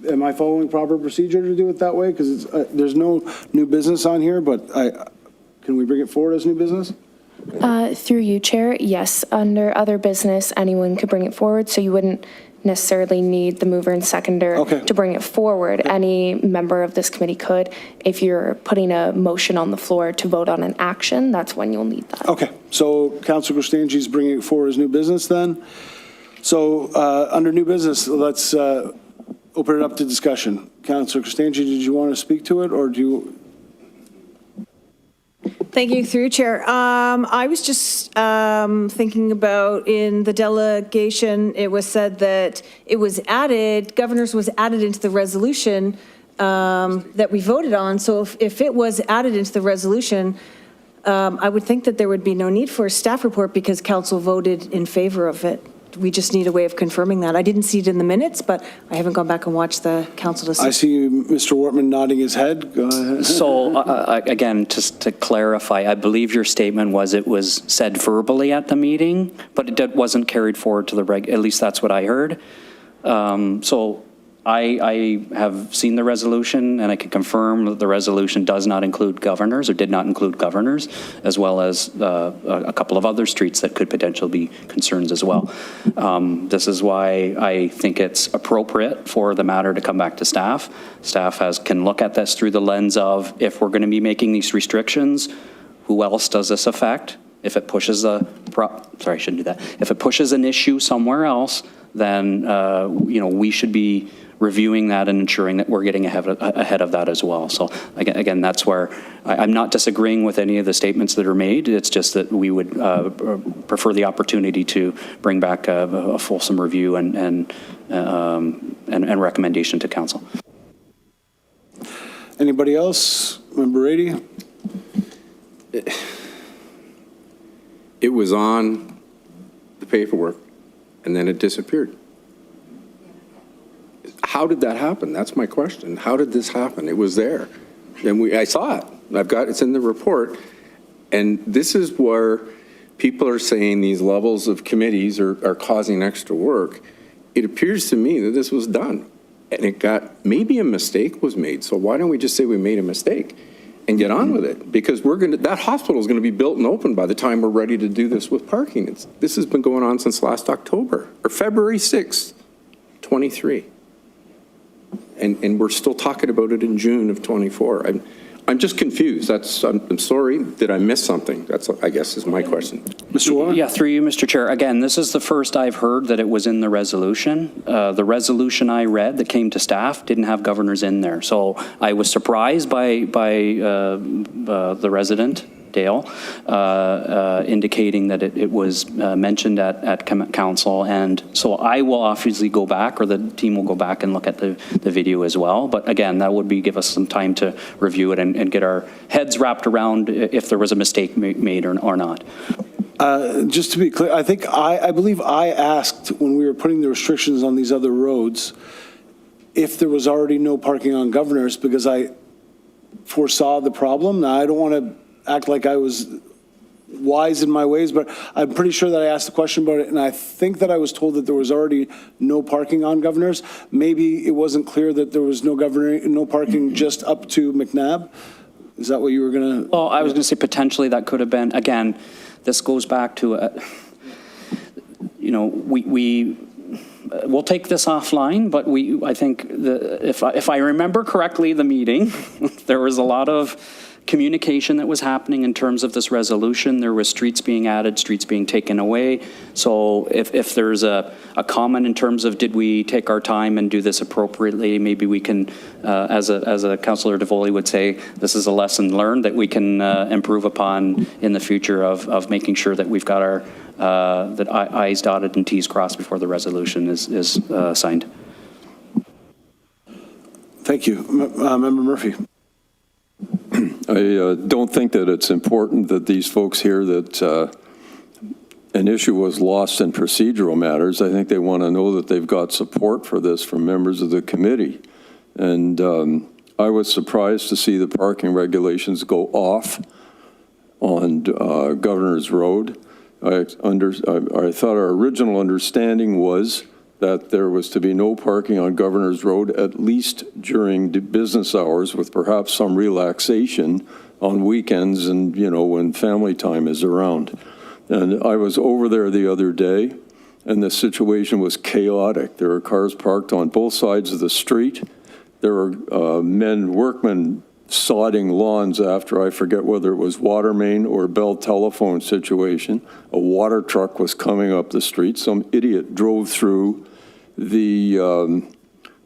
am I following proper procedure to do it that way? Because there's no new business on here, but can we bring it forward as new business? Through you, Chair, yes. Under other business, anyone could bring it forward, so you wouldn't necessarily need the mover and seconder to bring it forward. Any member of this committee could. If you're putting a motion on the floor to vote on an action, that's when you'll need that. Okay, so Councilor Cristangi is bringing it forward as new business then. So under new business, let's open it up to discussion. Councilor Cristangi, did you want to speak to it, or do you? Thank you, through Chair. I was just thinking about in the delegation, it was said that it was added, governors was added into the resolution that we voted on. So if it was added into the resolution, I would think that there would be no need for a staff report because council voted in favor of it. We just need a way of confirming that. I didn't see it in the minutes, but I haven't gone back and watched the council to see. I see Mr. Wortman nodding his head. Go ahead. So again, just to clarify, I believe your statement was it was said verbally at the meeting, but it wasn't carried forward to the at least that's what I heard. So I have seen the resolution, and I can confirm that the resolution does not include governors, or did not include governors, as well as a couple of other streets that could potentially be concerns as well. This is why I think it's appropriate for the matter to come back to staff. Staff can look at this through the lens of, if we're going to be making these restrictions, who else does this affect? If it pushes sorry, I shouldn't do that. If it pushes an issue somewhere else, then we should be reviewing that and ensuring that we're getting ahead of that as well. So again, that's where I'm not disagreeing with any of the statements that are made. It's just that we would prefer the opportunity to bring back a fulsome review and recommendation to council. Anybody else? Member Rady? It was on the paperwork, and then it disappeared. How did that happen? That's my question. How did this happen? It was there. And I saw it. It's in the report. And this is where people are saying these levels of committees are causing extra work. It appears to me that this was done. And maybe a mistake was made. So why don't we just say we made a mistake and get on with it? Because that hospital is going to be built and open by the time we're ready to do this with parking. This has been going on since last October, or February 6th, 23. And we're still talking about it in June of 24. I'm just confused. I'm sorry. Did I miss something? That's, I guess, is my question. Mr. Warren? Yeah, through you, Mr. Chair. Again, this is the first I've heard that it was in the resolution. The resolution I read that came to staff didn't have governors in there. So I was surprised by the resident Dale, indicating that it was mentioned at council. And so I will obviously go back, or the team will go back and look at the video as well. But again, that would give us some time to review it and get our heads wrapped around if there was a mistake made or not. Just to be clear, I believe I asked when we were putting the restrictions on these other roads if there was already no parking on Governors, because I foresaw the problem. Now, I don't want to act like I was wise in my ways, but I'm pretty sure that I asked the question about it, and I think that I was told that there was already no parking on Governors. Maybe it wasn't clear that there was no parking just up to McNabb. Is that what you were going to? Well, I was going to say potentially that could have been, again, this goes back to, we'll take this offline, but I think if I remember correctly, the meeting, there was a lot of communication that was happening in terms of this resolution. There was streets being added, streets being taken away. So if there's a comment in terms of did we take our time and do this appropriately, maybe we can, as a Councillor DeVoley would say, this is a lesson learned that we can improve upon in the future of making sure that we've got our that I's dotted and T's crossed before the resolution is signed. Thank you. Member Murphy. I don't think that it's important that these folks hear that an issue was lost in procedural matters. I think they want to know that they've got support for this from members of the committee. And I was surprised to see the parking regulations go off on Governor's Road. I thought our original understanding was that there was to be no parking on Governor's Road, at least during business hours, with perhaps some relaxation on weekends and, when family time is around. And I was over there the other day, and the situation was chaotic. There were cars parked on both sides of the street. There were workmen sodding lawns after, I forget whether it was water main or Bell Telephone situation. A water truck was coming up the street. Some idiot drove through the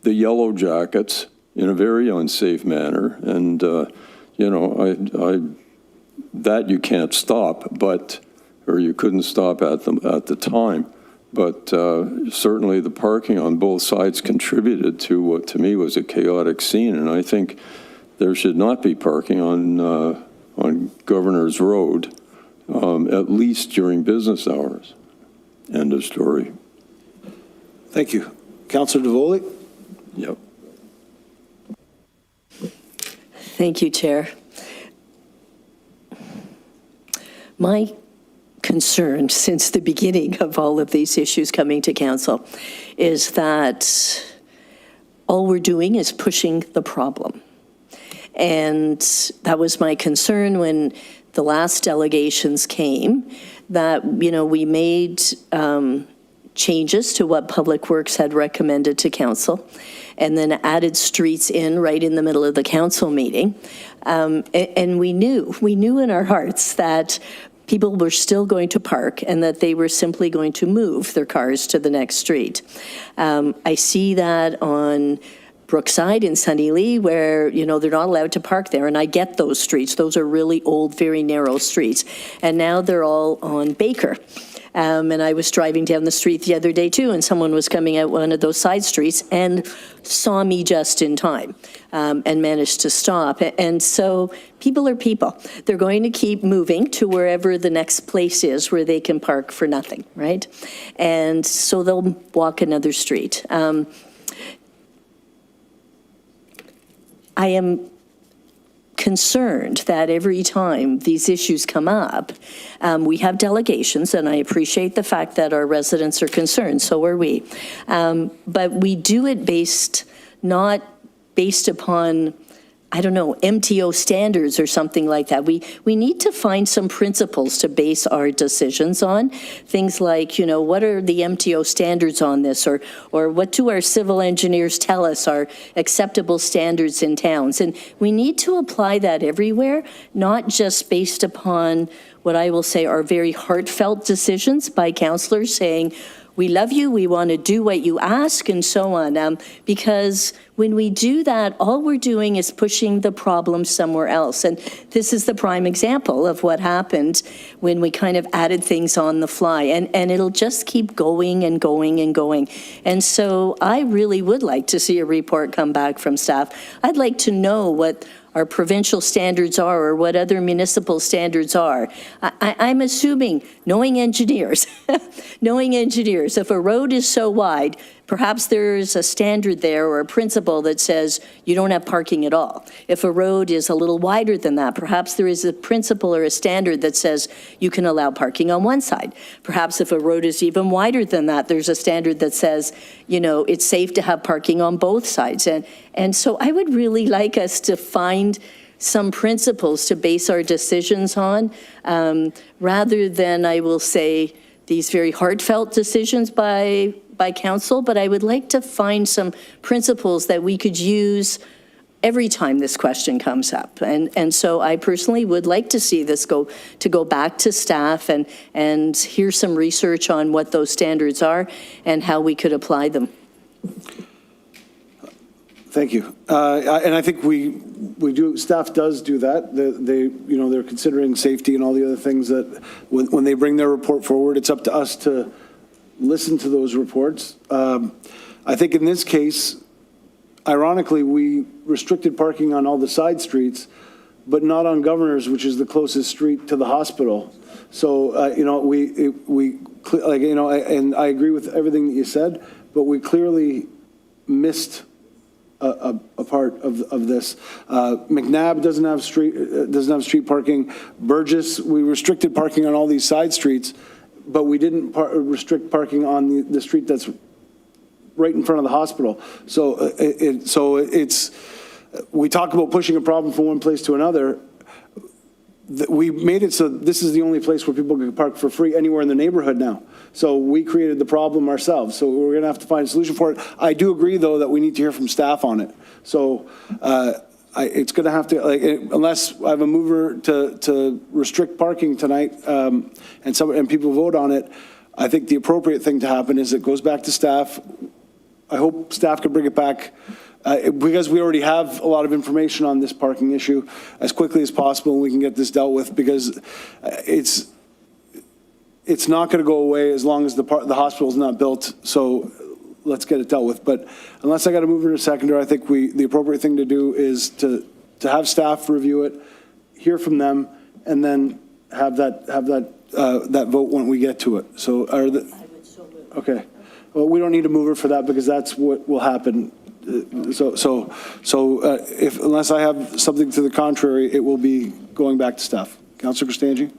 Yellow Jackets in a very unsafe manner. And, that you can't stop, or you couldn't stop at the time. But certainly the parking on both sides contributed to what to me was a chaotic scene. And I think there should not be parking on Governor's Road, at least during business hours. End of story. Thank you. Councillor DeVoley? Yep. Thank you, Chair. My concern since the beginning of all of these issues coming to council is that all we're doing is pushing the problem. And that was my concern when the last delegations came, that, we made changes to what Public Works had recommended to council, and then added streets in right in the middle of the council meeting. And we knew in our hearts that people were still going to park and that they were simply going to move their cars to the next street. I see that on Brookside in Sunny Lee, where, they're not allowed to park there. And I get those streets. Those are really old, very narrow streets. And now they're all on Baker. And I was driving down the street the other day too, and someone was coming out one of those side streets and saw me just in time and managed to stop. And so people are people. They're going to keep moving to wherever the next place is where they can park for nothing, right? And so they'll walk another street. I am concerned that every time these issues come up, we have delegations, and I appreciate the fact that our residents are concerned, so are we. But we do it not based upon, MTO standards or something like that. We need to find some principles to base our decisions on. Things like, what are the MTO standards on this? Or what do our civil engineers tell us are acceptable standards in towns? And we need to apply that everywhere, not just based upon what I will say are very heartfelt decisions by councillors saying, we love you, we want to do what you ask, and so on. Because when we do that, all we're doing is pushing the problem somewhere else. And this is the prime example of what happened when we kind of added things on the fly. And it'll just keep going and going and going. And so I really would like to see a report come back from staff. I'd like to know what our provincial standards are or what other municipal standards are. I'm assuming, knowing engineers, if a road is so wide, perhaps there's a standard there or a principle that says you don't have parking at all. If a road is a little wider than that, perhaps there is a principle or a standard that says you can allow parking on one side. Perhaps if a road is even wider than that, there's a standard that says, it's safe to have parking on both sides. And so I would really like us to find some principles to base our decisions on, rather than, I will say, these very heartfelt decisions by council, but I would like to find some principles that we could use every time this question comes up. And so I personally would like to see this go back to staff and hear some research on what those standards are and how we could apply them. Thank you. And I think we do, staff does do that. They're considering safety and all the other things that when they bring their report forward, it's up to us to listen to those reports. I think in this case, ironically, we restricted parking on all the side streets, but not on Governor's, which is the closest street to the hospital. So, and I agree with everything that you said, but we clearly missed a part of this. McNabb doesn't have street parking. Burgess, we restricted parking on all these side streets, but we didn't restrict parking on the street that's right in front of the hospital. So we talk about pushing a problem from one place to another. We made it so this is the only place where people can park for free anywhere in the neighborhood now. So we created the problem ourselves. So we're going to have to find a solution for it. I do agree, though, that we need to hear from staff on it. So it's going to have to, unless I have a mover to restrict parking tonight, and people vote on it, I think the appropriate thing to happen is it goes back to staff. I hope staff can bring it back. Because we already have a lot of information on this parking issue as quickly as possible, and we can get this dealt with, because it's not going to go away as long as the hospital is not built. So let's get it dealt with. But unless I got to move it to seconder, I think the appropriate thing to do is to have staff review it, hear from them, and then have that vote when we get to it. So okay. Well, we don't need a mover for that, because that's what will happen. Unless I have something to the contrary, it will be going back to staff. Councillor Cristangi?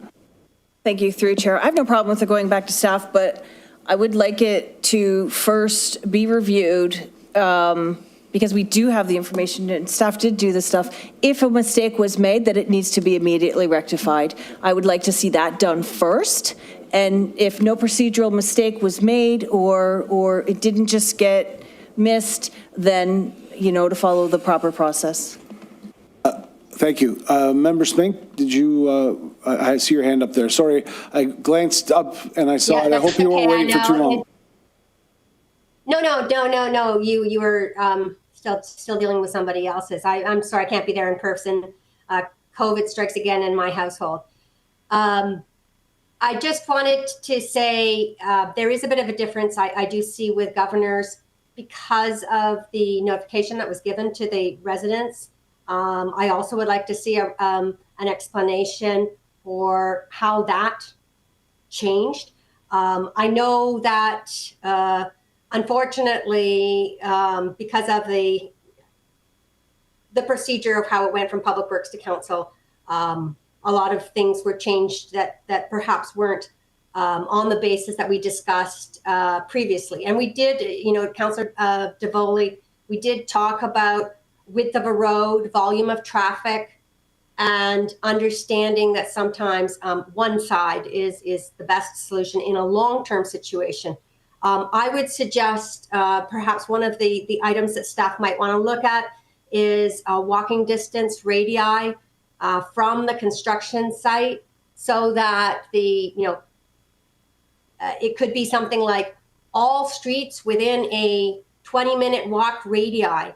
Thank you, through Chair. I have no problem with it going back to staff, but I would like it to first be reviewed, because we do have the information and staff did do the stuff. If a mistake was made, that it needs to be immediately rectified. I would like to see that done first. And if no procedural mistake was made or it didn't just get missed, then, to follow the proper process. Thank you. Member Smink, did you, I see your hand up there. Sorry, I glanced up and I saw it. I hope you weren't waiting for too long. No. You were still dealing with somebody else's. I'm sorry, I can't be there in person. COVID strikes again in my household. I just wanted to say there is a bit of a difference I do see with Governor's because of the notification that was given to the residents. I also would like to see an explanation for how that changed. I know that unfortunately, because of the procedure of how it went from Public Works to Council, a lot of things were changed that perhaps weren't on the basis that we discussed previously. And we did, Councillor Davoli, we did talk about width of a road, volume of traffic, and understanding that sometimes one side is the best solution in a long-term situation. I would suggest perhaps one of the items that staff might want to look at is a walking distance radii from the construction site, so that it could be something like all streets within a 20-minute walk radii,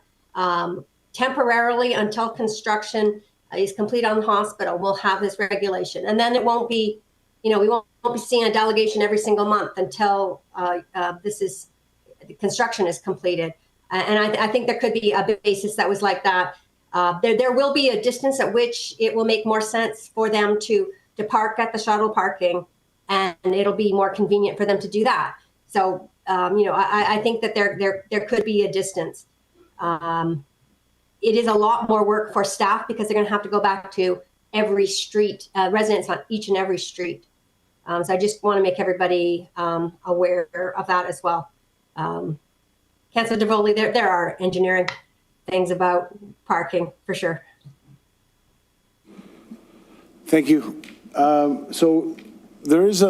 temporarily until construction is complete on the hospital, we'll have this regulation. And then it won't be, we won't be seeing a delegation every single month until construction is completed. And I think there could be a basis that was like that. There will be a distance at which it will make more sense for them to park at the shuttle parking, and it'll be more convenient for them to do that. So, I think that there could be a distance. It is a lot more work for staff because they're going to have to go back to every street, residents on each and every street. So I just want to make everybody aware of that as well. Councilor Davoli, there are engineering things about parking for sure. Thank you. So there is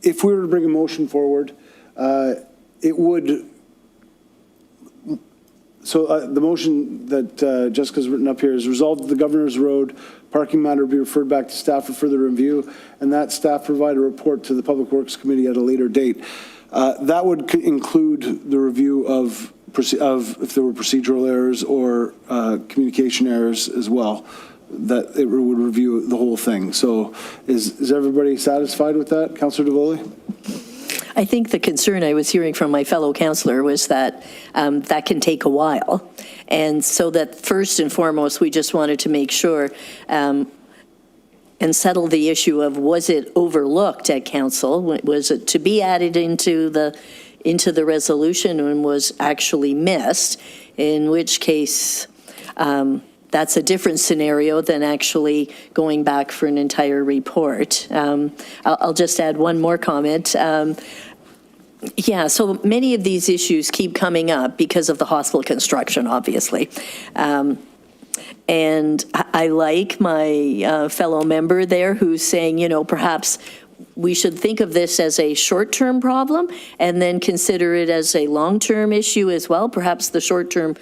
if we were to bring a motion forward, it would, the motion that Jessica's written up here is resolved that the Governor's Road parking matter be referred back to staff for further review, and that staff provide a report to the Public Works Committee at a later date. That would include the review of if there were procedural errors or communication errors as well, that it would review the whole thing. So is everybody satisfied with that, Councillor Davoli? I think the concern I was hearing from my fellow councillor was that that can take a while. And so that first and foremost, we just wanted to make sure and settle the issue of, was it overlooked at council? Was it to be added into the resolution and was actually missed? In which case, that's a different scenario than actually going back for an entire report. I'll just add one more comment. Yeah, so many of these issues keep coming up because of the hospital construction, obviously. And I like my fellow member there who's saying, perhaps we should think of this as a short-term problem and then consider it as a long-term issue as well. Perhaps the short-term,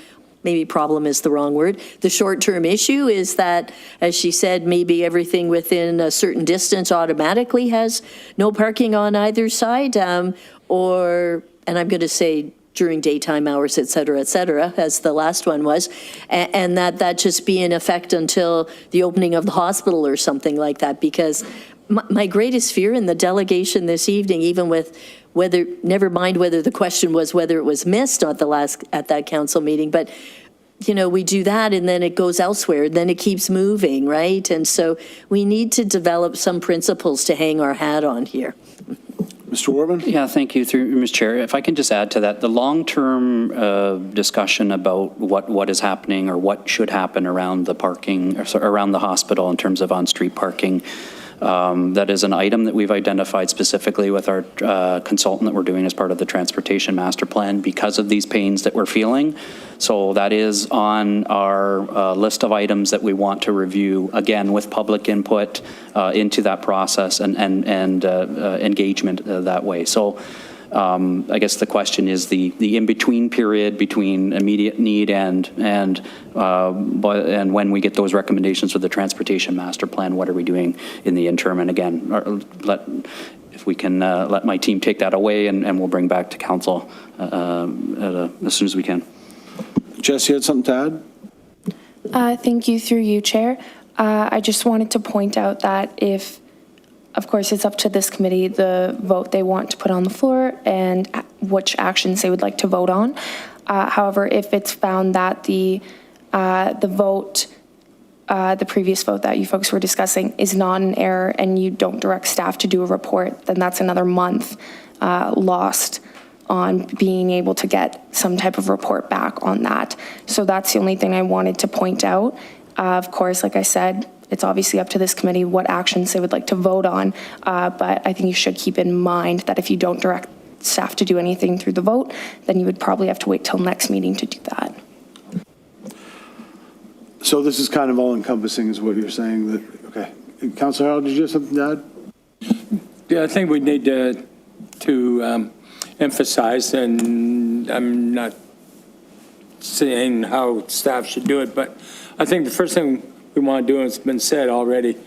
maybe problem is the wrong word. The short-term issue is that, as she said, maybe everything within a certain distance automatically has no parking on either side, and I'm going to say during daytime hours, et cetera, as the last one was, and that just be in effect until the opening of the hospital or something like that. Because my greatest fear in the delegation this evening, even with never mind whether the question was whether it was missed at that council meeting, but we do that and then it goes elsewhere, and then it keeps moving, right? And so we need to develop some principles to hang our hat on here. Mr. Warman? Yeah, thank you, through Mr. Chair. If I can just add to that, the long-term discussion about what is happening or what should happen around the parking, or around the hospital in terms of on-street parking, that is an item that we've identified specifically with our consultant that we're doing as part of the transportation master plan because of these pains that we're feeling. So that is on our list of items that we want to review, again, with public input into that process and engagement that way. So I guess the question is the in-between period between immediate need and when we get those recommendations for the transportation master plan, what are we doing in the interim? And again, if we can let my team take that away, and we'll bring back to council as soon as we can. Jess, you had something to add? Thank you, through you, Chair. I just wanted to point out that of course, it's up to this committee, the vote they want to put on the floor and which actions they would like to vote on. However, if it's found that the previous vote that you folks were discussing is not an error and you don't direct staff to do a report, then that's another month lost on being able to get some type of report back on that. So that's the only thing I wanted to point out. Of course, like I said, it's obviously up to this committee what actions they would like to vote on, but I think you should keep in mind that if you don't direct staff to do anything through the vote, then you would probably have to wait till next meeting to do that. So this is kind of all encompassing is what you're saying. Okay. Councilor Harold, did you have something to add? Yeah, I think we need to emphasize, and I'm not saying how staff should do it, but I think the first thing we want to do, and it's been said already,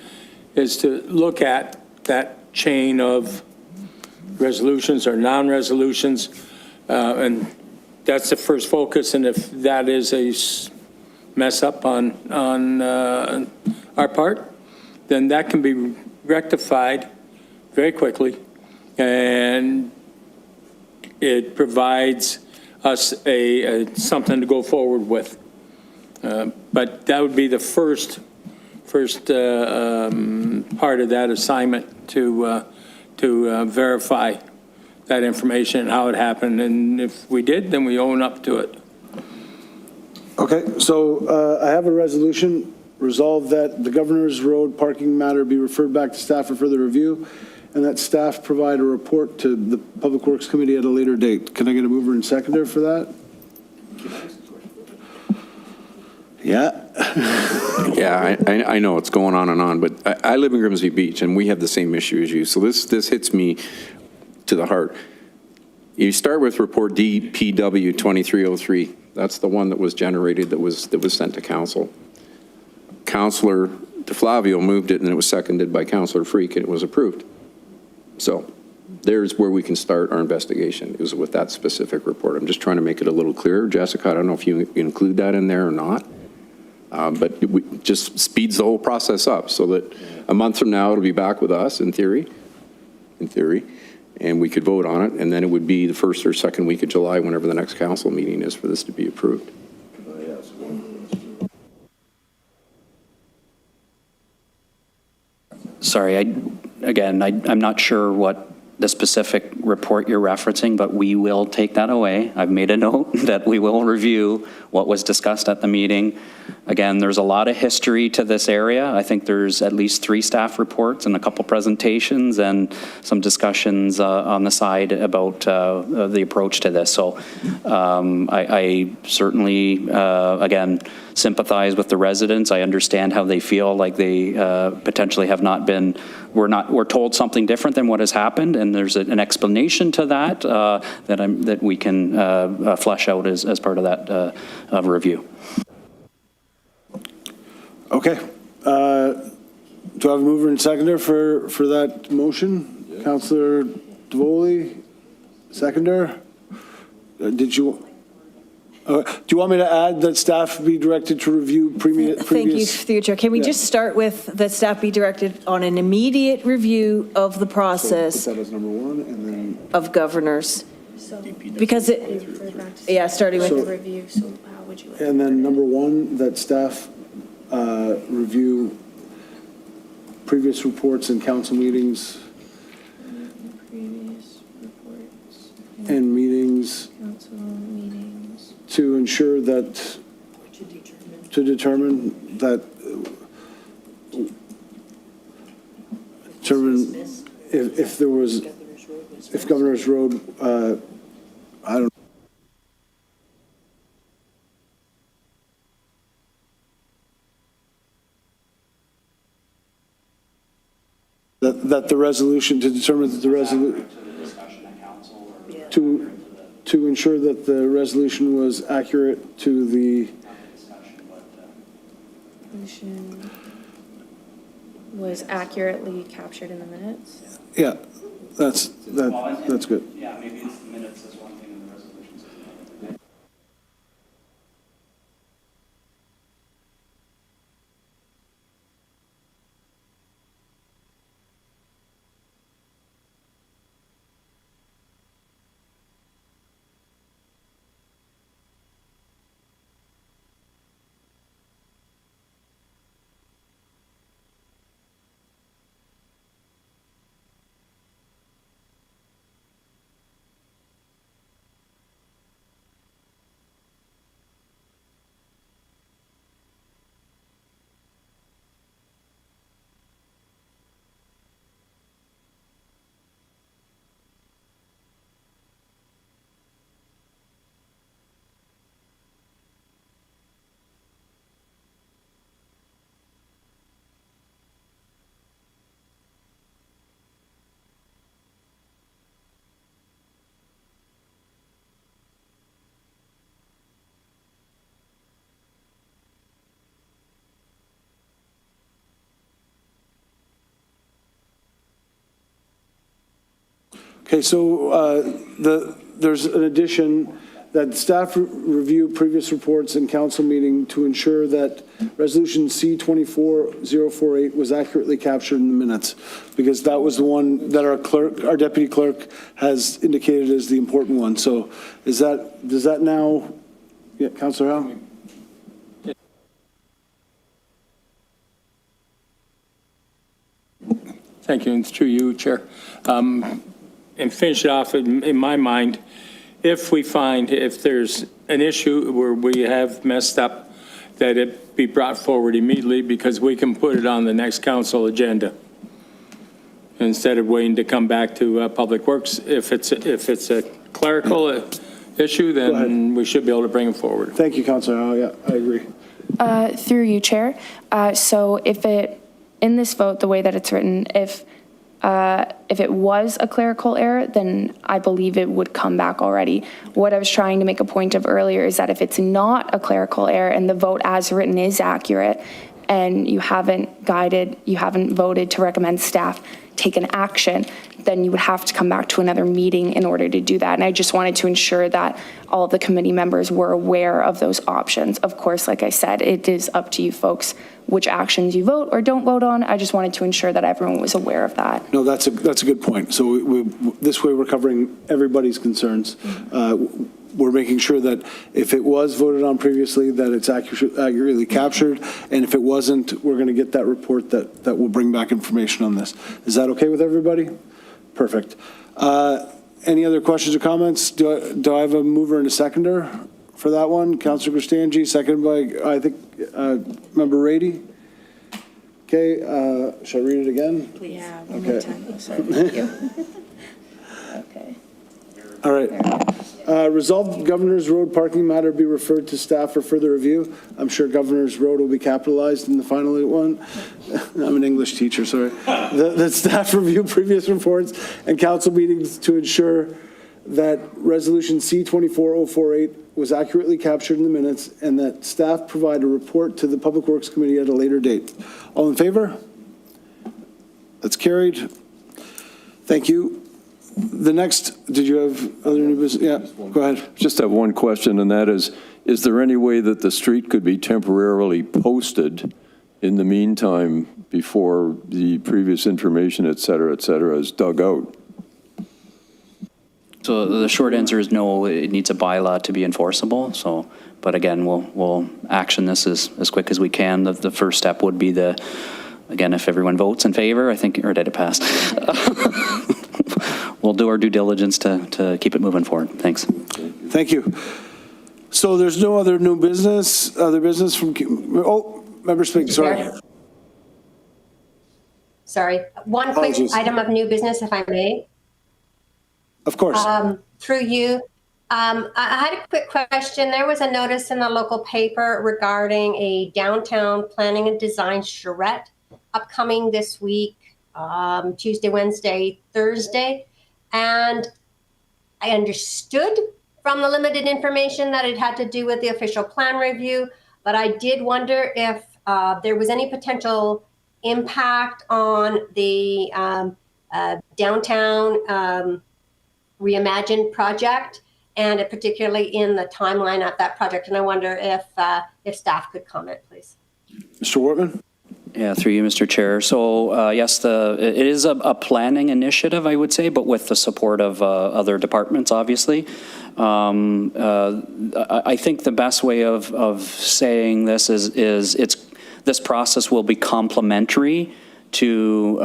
is to look at that chain of resolutions or non-resolutions. And that's the first focus, and if that is a mess up on our part, then that can be rectified very quickly, and it provides us something to go forward with. But that would be the first part of that assignment to verify that information and how it happened. And if we did, then we own up to it. Okay, so I have a resolution, resolve that the Governor's Road parking matter be referred back to staff for further review, and that staff provide a report to the Public Works Committee at a later date. Can I get a mover and seconder for that? Yeah. Yeah, I know it's going on and on, but I live in Grimsby Beach, and we have the same issue as you. So this hits me to the heart. You start with report DPW 2303. That's the one that was generated that was sent to council. Councillor DeFlavio moved it, and it was seconded by Councillor Freak, and it was approved. So there's where we can start our investigation, is with that specific report. I'm just trying to make it a little clearer. Jessica, I don't know if you include that in there or not. But it just speeds the whole process up so that a month from now, it'll be back with us in theory, and we could vote on it, and then it would be the first or second week of July, whenever the next council meeting is, for this to be approved. Sorry, I'm not sure what the specific report you're referencing, but we will take that away. I've made a note that we will review what was discussed at the meeting. Again, there's a lot of history to this area. I think there's at least 3 staff reports and a couple presentations and some discussions on the side about the approach to this. So I certainly, again, sympathize with the residents. I understand how they feel like they potentially have not been, we're told something different than what has happened, and there's an explanation to that that we can flesh out as part of that review. Okay. Do I have a mover and seconder for that motion? Yeah. Councillor DeVoley, seconder. Did you? Do you want me to add that staff be directed to review previous? Thank you, through your chair. Can we just start with that staff be directed on an immediate review of the process So put that as number 1, and then of governors? Because yeah, starting with the review, so how would you? and then number 1, that staff review previous reports and council meetings Previous reports. and meetings Council meetings. to ensure that, to determine that, determine if there was, if Governor's Road, I don't that the resolution, to determine that the resolution, to ensure that the resolution was accurate to the, Was accurately captured in the minutes? yeah, that's good. Yeah, maybe it's the minutes as one thing and the resolutions. Okay, so there's an addition that staff review previous reports and council meeting to ensure that Resolution C-24048 was accurately captured in the minutes, because that was the one that our deputy clerk has indicated as the important one. So does that now, yeah, Councillor Howe? Thank you, and through you, Chair. And finish it off, in my mind, if there's an issue where we have messed up, that it be brought forward immediately, because we can put it on the next council agenda instead of waiting to come back to Public Works. If it's a clerical issue, then we should be able to bring it forward. Thank you, Councillor Howe. Yeah, I agree. Through you, Chair. So in this vote, the way that it's written, if it was a clerical error, then I believe it would come back already. What I was trying to make a point of earlier is that if it's not a clerical error and the vote as written is accurate, and you haven't voted to recommend staff take an action, then you would have to come back to another meeting in order to do that. And I just wanted to ensure that all of the committee members were aware of those options. Of course, like I said, it is up to you folks which actions you vote or don't vote on. I just wanted to ensure that everyone was aware of that. No, that's a good point. So this way we're covering everybody's concerns. We're making sure that if it was voted on previously, that it's accurately captured. And if it wasn't, we're going to get that report that will bring back information on this. Is that okay with everybody? Perfect. Any other questions or comments? Do I have a mover and a seconder for that one? Councillor Gristangi, seconded by, I think, Member Rady. Okay, should I read it again? Yeah, one more time. Sorry, thank you. Okay. All right. Resolved Governor's Road parking matter be referred to staff for further review. I'm sure Governor's Road will be capitalized in the final one. I'm an English teacher, sorry. The staff review previous reports and council meetings to ensure that Resolution C-24048 was accurately captured in the minutes, and that staff provide a report to the Public Works Committee at a later date. All in favor? That's carried. Thank you. The next, did you have other new business? Yeah, go ahead. Just have one question, and that is there any way that the street could be temporarily posted in the meantime before the previous information, et cetera, is dug out? So the short answer is no, it needs a bylaw to be enforceable. So, but again, we'll action this as quick as we can. The first step would be again, if everyone votes in favor, I think, or did it pass? We'll do our due diligence to keep it moving forward. Thanks. Thank you. So there's no other new business, from, Member Spink, sorry. Sorry. One quick Apologies. item of new business, if I may. Of course. Through you. I had a quick question. There was a notice in the local paper regarding a downtown planning and design charrette upcoming this week, Tuesday, Wednesday, Thursday. And I understood from the limited information that it had to do with the official plan review, but I did wonder if there was any potential impact on the downtown reimagined project, and particularly in the timeline of that project. And I wonder if staff could comment, please. Mr. Wortman? Yeah, through you, Mr. Chair. So yes, it is a planning initiative, I would say, but with the support of other departments, obviously. I think the best way of saying this is this process will be complementary to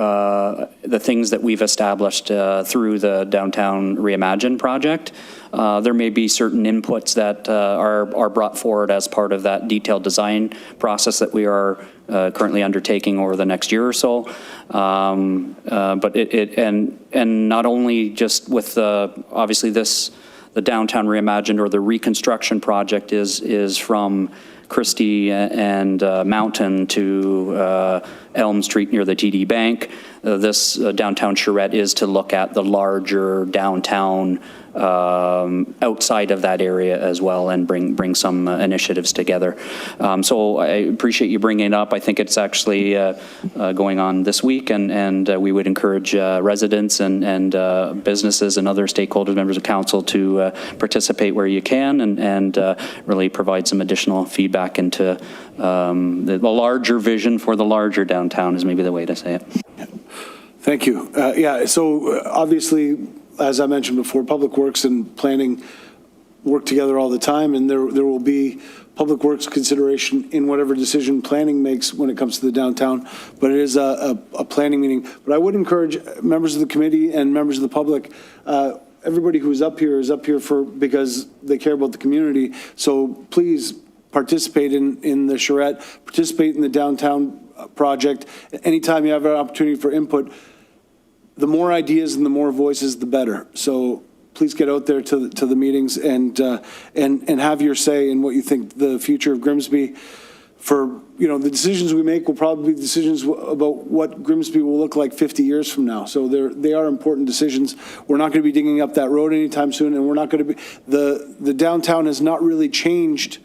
the things that we've established through the Downtown Reimagined project. There may be certain inputs that are brought forward as part of that detailed design process that we are currently undertaking over the next year or so. But and not only just with obviously the Downtown Reimagined or the reconstruction project is from Christie and Mountain to Elm Street near the TD Bank. This downtown charrette is to look at the larger downtown outside of that area as well and bring some initiatives together. So I appreciate you bringing it up. I think it's actually going on this week, and we would encourage residents and businesses and other stakeholders, members of council, to participate where you can and really provide some additional feedback into the larger vision for the larger downtown is maybe the way to say it. Thank you. Yeah, so obviously, as I mentioned before, Public Works and Planning work together all the time, and there will be Public Works consideration in whatever decision Planning makes when it comes to the downtown, but it is a planning meeting. But I would encourage members of the committee and members of the public, everybody who's up here is up here because they care about the community. So please participate in the charrette, participate in the downtown project. Anytime you have an opportunity for input, the more ideas and the more voices, the better. So please get out there to the meetings and have your say in what you think the future of Grimsby. For the decisions we make will probably be decisions about what Grimsby will look like 50 years from now. So they are important decisions. We're not going to be digging up that road anytime soon, and we're not going to be the downtown has not really changed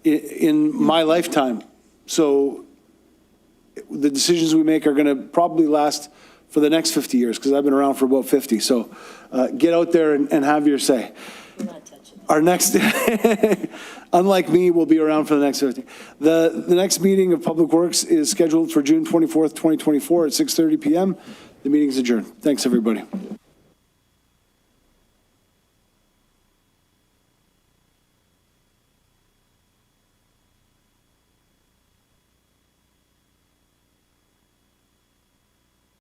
in my lifetime. So the decisions we make are going to probably last for the next 50 years, because I've been around for about 50. So get out there and have your say. Our next, unlike me, will be around for the next 50. The next meeting of Public Works is scheduled for June 24th, 2024 at 6:30 p.m. The meeting is adjourned. Thanks, everybody.